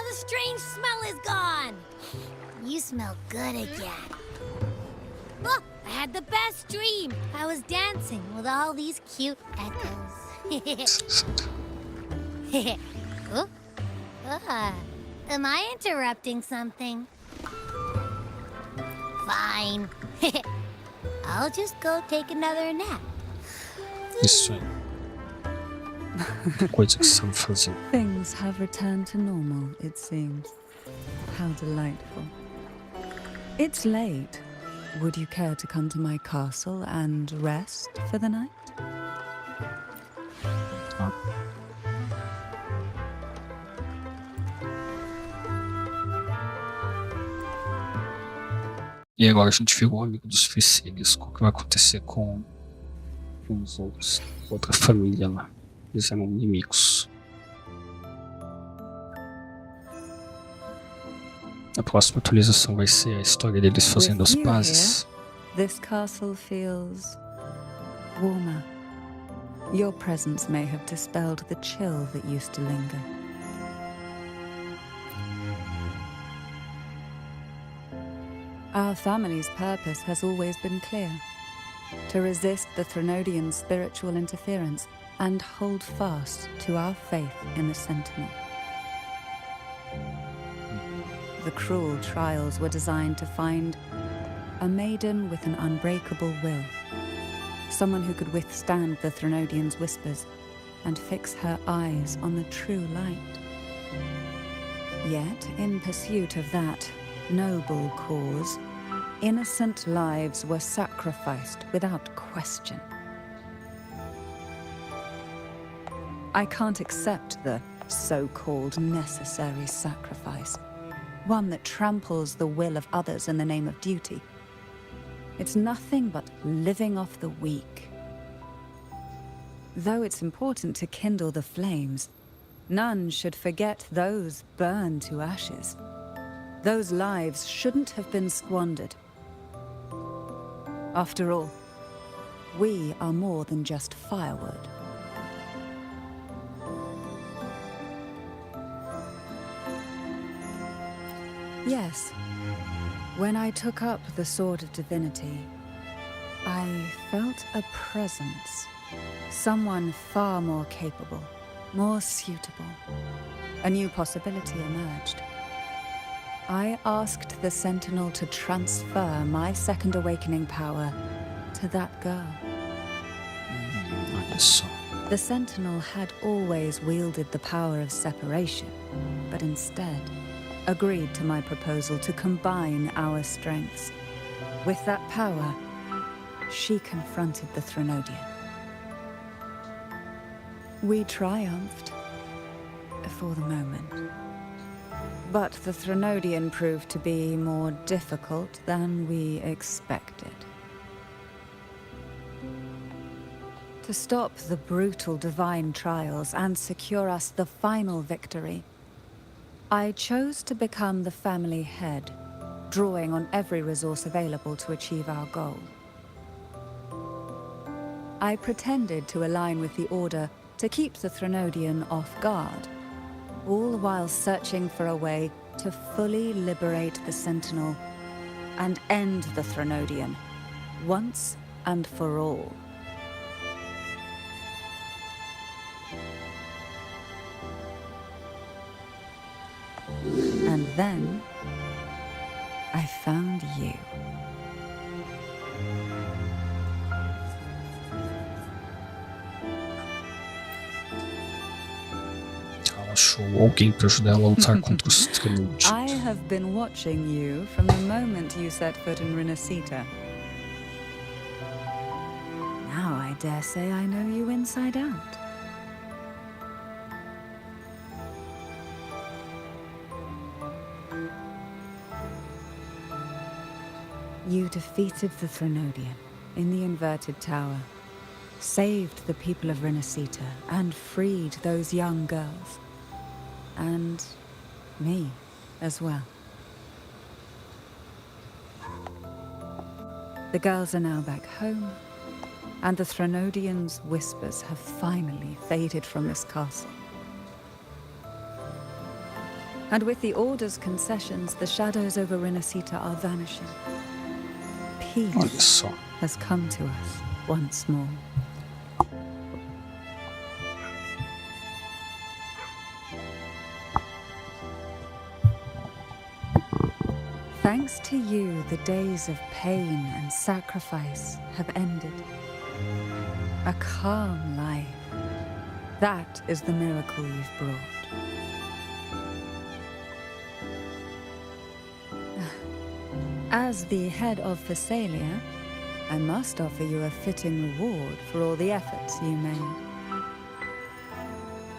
the strange smell is gone. You smell good again. Oh, I had the best dream. I was dancing with all these cute echoes. Oh? Am I interrupting something? Fine. I'll just go take another nap. Isso aí. Coisa que sabe fazer. Things have returned to normal, it seems. How delightful. It's late. Would you care to come to my castle and rest for the night? Ah. E agora a gente virou amigo dos Phasalia. O que vai acontecer com os outros? Outra família lá. Eles eram inimigos. A próxima atualização vai ser a história deles fazendo as pazes. This castle feels warmer. Your presence may have dispelled the chill that used to linger. Our family's purpose has always been clear: to resist the Threnodian spiritual interference and hold fast to our faith in the Sentinel. The cruel trials were designed to find a maiden with an unbreakable will, someone who could withstand the Threnodians' whispers and fix her eyes on the true light. Yet, in pursuit of that noble cause, innocent lives were sacrificed without question. I can't accept the so-called necessary sacrifice, one that tramples the will of others in the name of duty. It's nothing but living off the weak. Though it's important to kindle the flames, none should forget those burned to ashes. Those lives shouldn't have been squandered. After all, we are more than just firewood. Yes, when I took up the Sword of Divinity, I felt a presence. Someone far more capable, more suitable. A new possibility emerged. I asked the Sentinel to transfer my second awakening power to that girl. Olha só. The Sentinel had always wielded the power of separation, but instead agreed to my proposal to combine our strengths. With that power, she confronted the Threnodian. We triumphed, for the moment. But the Threnodian proved to be more difficult than we expected. To stop the brutal divine trials and secure us the final victory, I chose to become the family head, drawing on every resource available to achieve our goal. I pretended to align with the Order to keep the Threnodian off guard, all while searching for a way to fully liberate the Sentinel and end the Threnodian, once and for all. And then, I found you. Ela achou alguém para ajudar ela a lutar contra os Threnodians. I have been watching you from the moment you set foot in Renacita. Now I dare say I know you inside out. You defeated the Threnodian in the Inverted Tower, saved the people of Renacita, and freed those young girls. And me as well. The girls are now back home, and the Threnodian's whispers have finally faded from this castle. And with the Order's concessions, the shadows over Renacita are vanishing. Peace has come to us once more. Thanks to you, the days of pain and sacrifice have ended. A calm life. That is the miracle you've brought. As the head of Phasalia, I must offer you a fitting reward for all the efforts you made.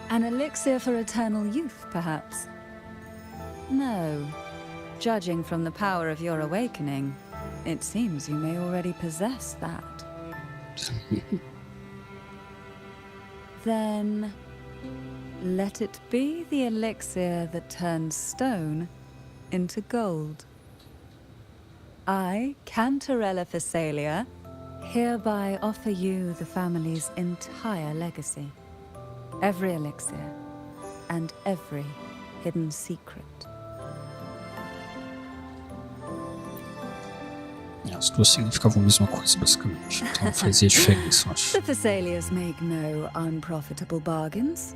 An elixir for eternal youth, perhaps? No. Judging from the power of your awakening, it seems you may already possess that. Then, let it be the elixir that turns stone into gold. I, Cantarella Phasalia, hereby offer you the family's entire legacy. Every elixir and every hidden secret. As duas significavam a mesma coisa, basicamente. Então não fazia diferença, eu acho. The Phasalias make no unprofitable bargains.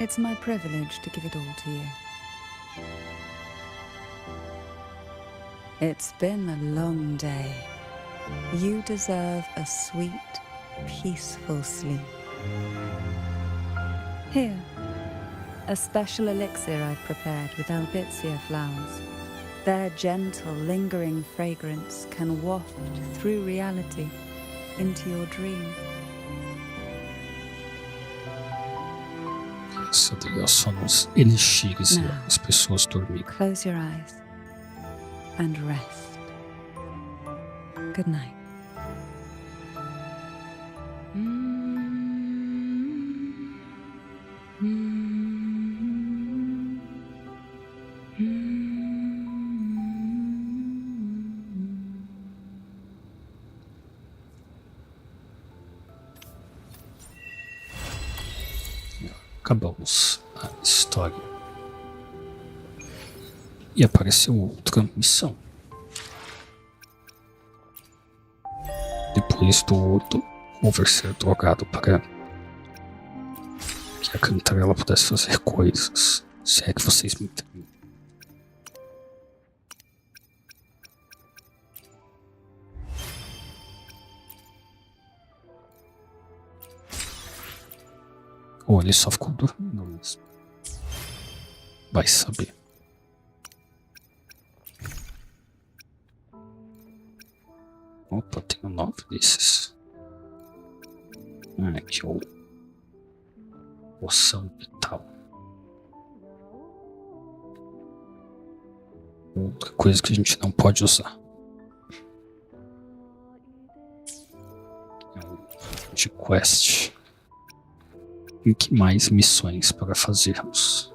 It's my privilege to give it all to you. It's been a long day. You deserve a sweet, peaceful sleep. Here, a special elixir I've prepared with Albizia flowers. Their gentle, lingering fragrance can waft through reality into your dream. Essa daí é só nos elixires e as pessoas dormirem. Close your eyes and rest. Good night. Acabamos a história. E apareceu outra missão. Depois do outro, Over ser drogado para que a Cantarella pudesse fazer coisas. Se é que vocês me entendem. Ou ele só ficou dormindo mesmo. Vai saber. Opa, tenho 9 desses. Aqui o poção vital. Outra coisa que a gente não pode usar. É o de quest. E que mais missões para fazermos?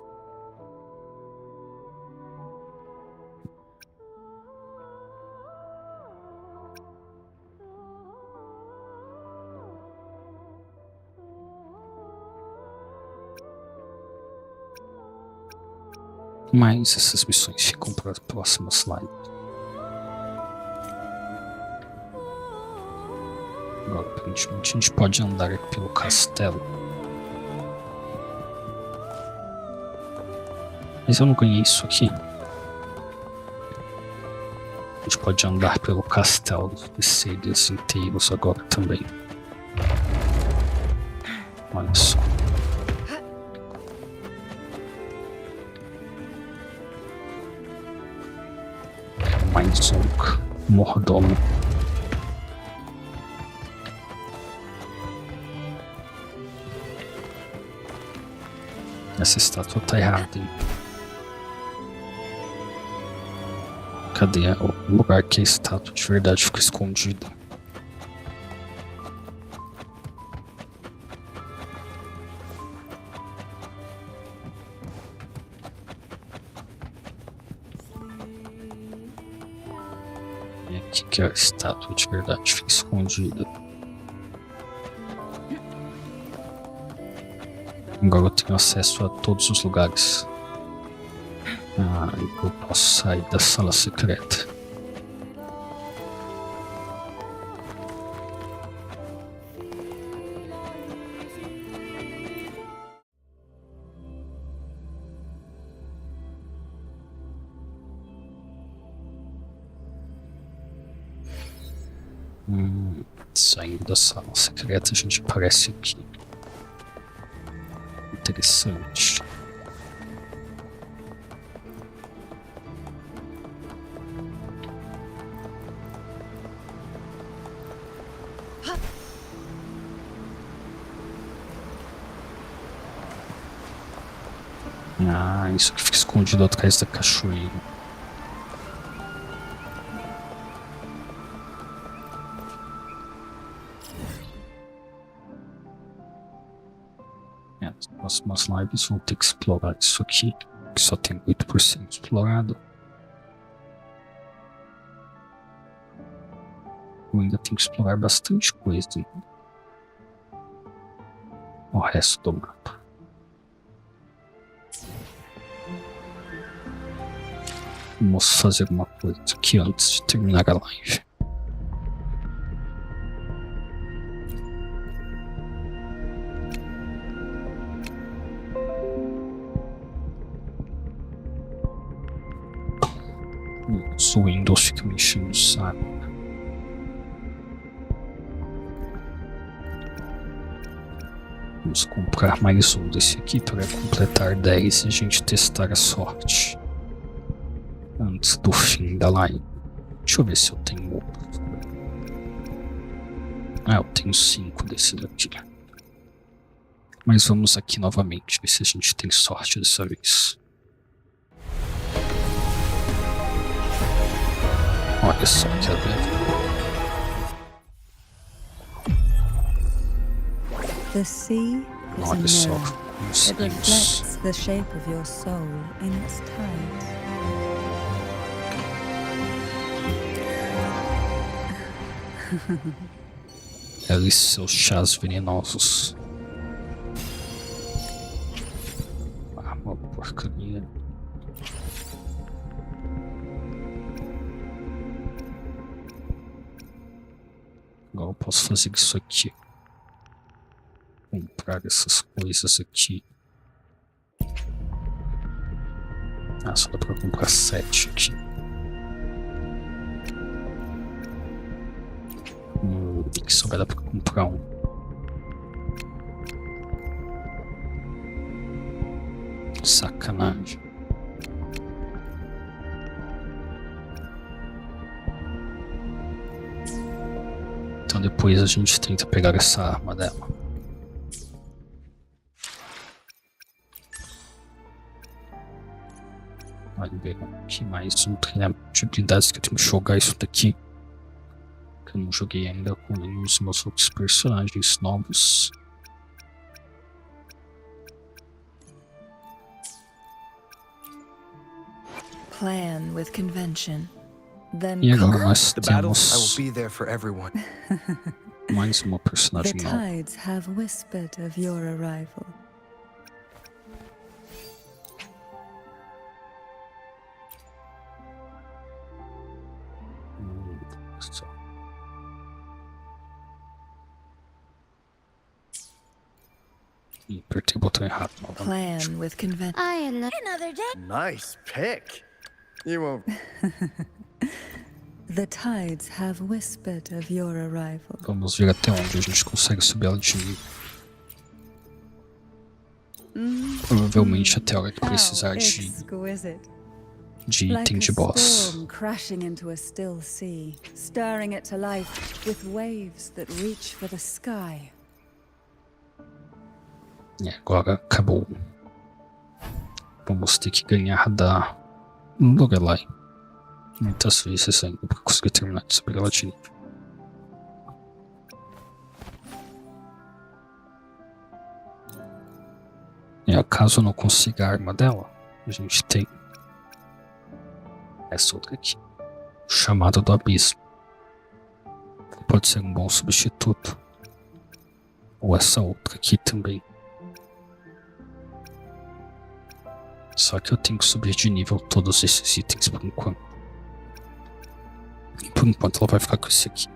Mas essas missões ficam para as próximas lives. Agora, aparentemente, a gente pode andar aqui pelo castelo. Mas eu não ganhei isso aqui. A gente pode andar pelo castelo dos seres inteiros agora também. Olha só. Mais um mordomo. Essa estátua tá errada, hein? Cadê o lugar que a estátua de verdade fica escondida? E aqui que a estátua de verdade fica escondida. Agora eu tenho acesso a todos os lugares. Eu posso sair da sala secreta. Saindo da sala secreta, a gente aparece aqui. Interessante. Isso que fica escondido atrás da cachoeira. Nas próximas lives vou ter que explorar isso aqui, que só tem 8% explorado. Eu ainda tenho que explorar bastante coisa, né? O resto do mapa. Vamos fazer uma coisa aqui antes de terminar a live. O Windows fica me enchendo o saco. Vamos comprar mais um desse aqui para completar 10 e a gente testar a sorte antes do fim da live. Deixa eu ver se eu tenho outro. Eu tenho 5 desses aqui. Mas vamos aqui novamente ver se a gente tem sorte dessa vez. Olha só que alegre. The sea is a Olha só mirror. os It rios. reflects the shape of your soul in its tides. Ela e seus chás venenosos. Uma porcaria. Agora eu posso fazer isso aqui. Comprar essas coisas aqui. Só dá pra comprar 7 aqui. Aqui só vai dar pra comprar um. Sacanagem. Então depois a gente tenta pegar essa arma dela. Vai ver aqui mais um treinamento de habilidades que eu tenho que jogar isso daqui. Que eu não joguei ainda com nenhum dos meus outros personagens novos. Plan with convention. Then E agora nós The battles, I temos will be there for everyone. mais uma The personagem nova. tides have whispered of your arrival. Só. Ih, apertei o botão errado novamente. Plan with convention. I love another day. Nice pick. You won't. The tides have whispered of your arrival. Vamos ver até onde a gente consegue subir ela de nível. Provavelmente até a hora que precisar de item de boss. Storm crashing into a still sea, stirring it to life with waves that reach for the sky. E agora acabou. Vamos ter que ganhar da Lorelai muitas vezes ainda para conseguir terminar de subir ela de nível. E caso eu não consiga a arma dela, a gente tem essa outra aqui, chamada do abismo. Pode ser um bom substituto. Ou essa outra aqui também. Só que eu tenho que subir de nível todos esses itens por enquanto. E por enquanto ela vai ficar com esse aqui.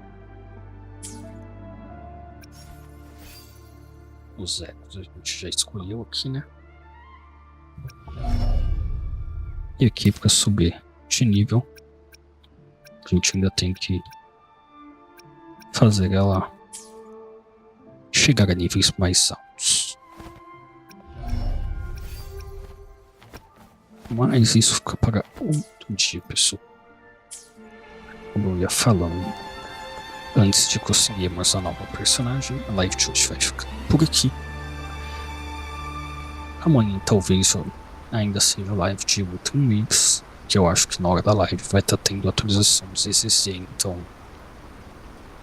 Os zeros a gente já escolheu aqui, né? E aqui para subir de nível, a gente ainda tem que fazer ela chegar a níveis mais altos. Mas isso fica para outro dia, pessoal. Como eu ia falando, antes de conseguirmos a nova personagem, a live de hoje vai ficar por aqui. Amanhã talvez ainda seja live de Wuthering, que eu acho que na hora da live vai estar tendo atualização do ZCC, então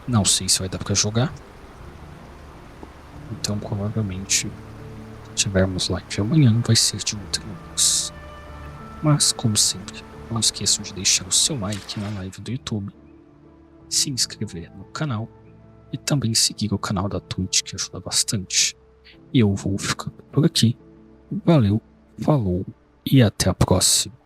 não sei se vai dar para jogar. Então provavelmente tivermos live amanhã vai ser de Wuthering. Mas como sempre, não esqueçam de deixar o seu like na live do YouTube, se inscrever no canal e também seguir o canal da Twitch, que ajuda bastante. E eu vou ficando por aqui. Valeu, falou e até a próxima.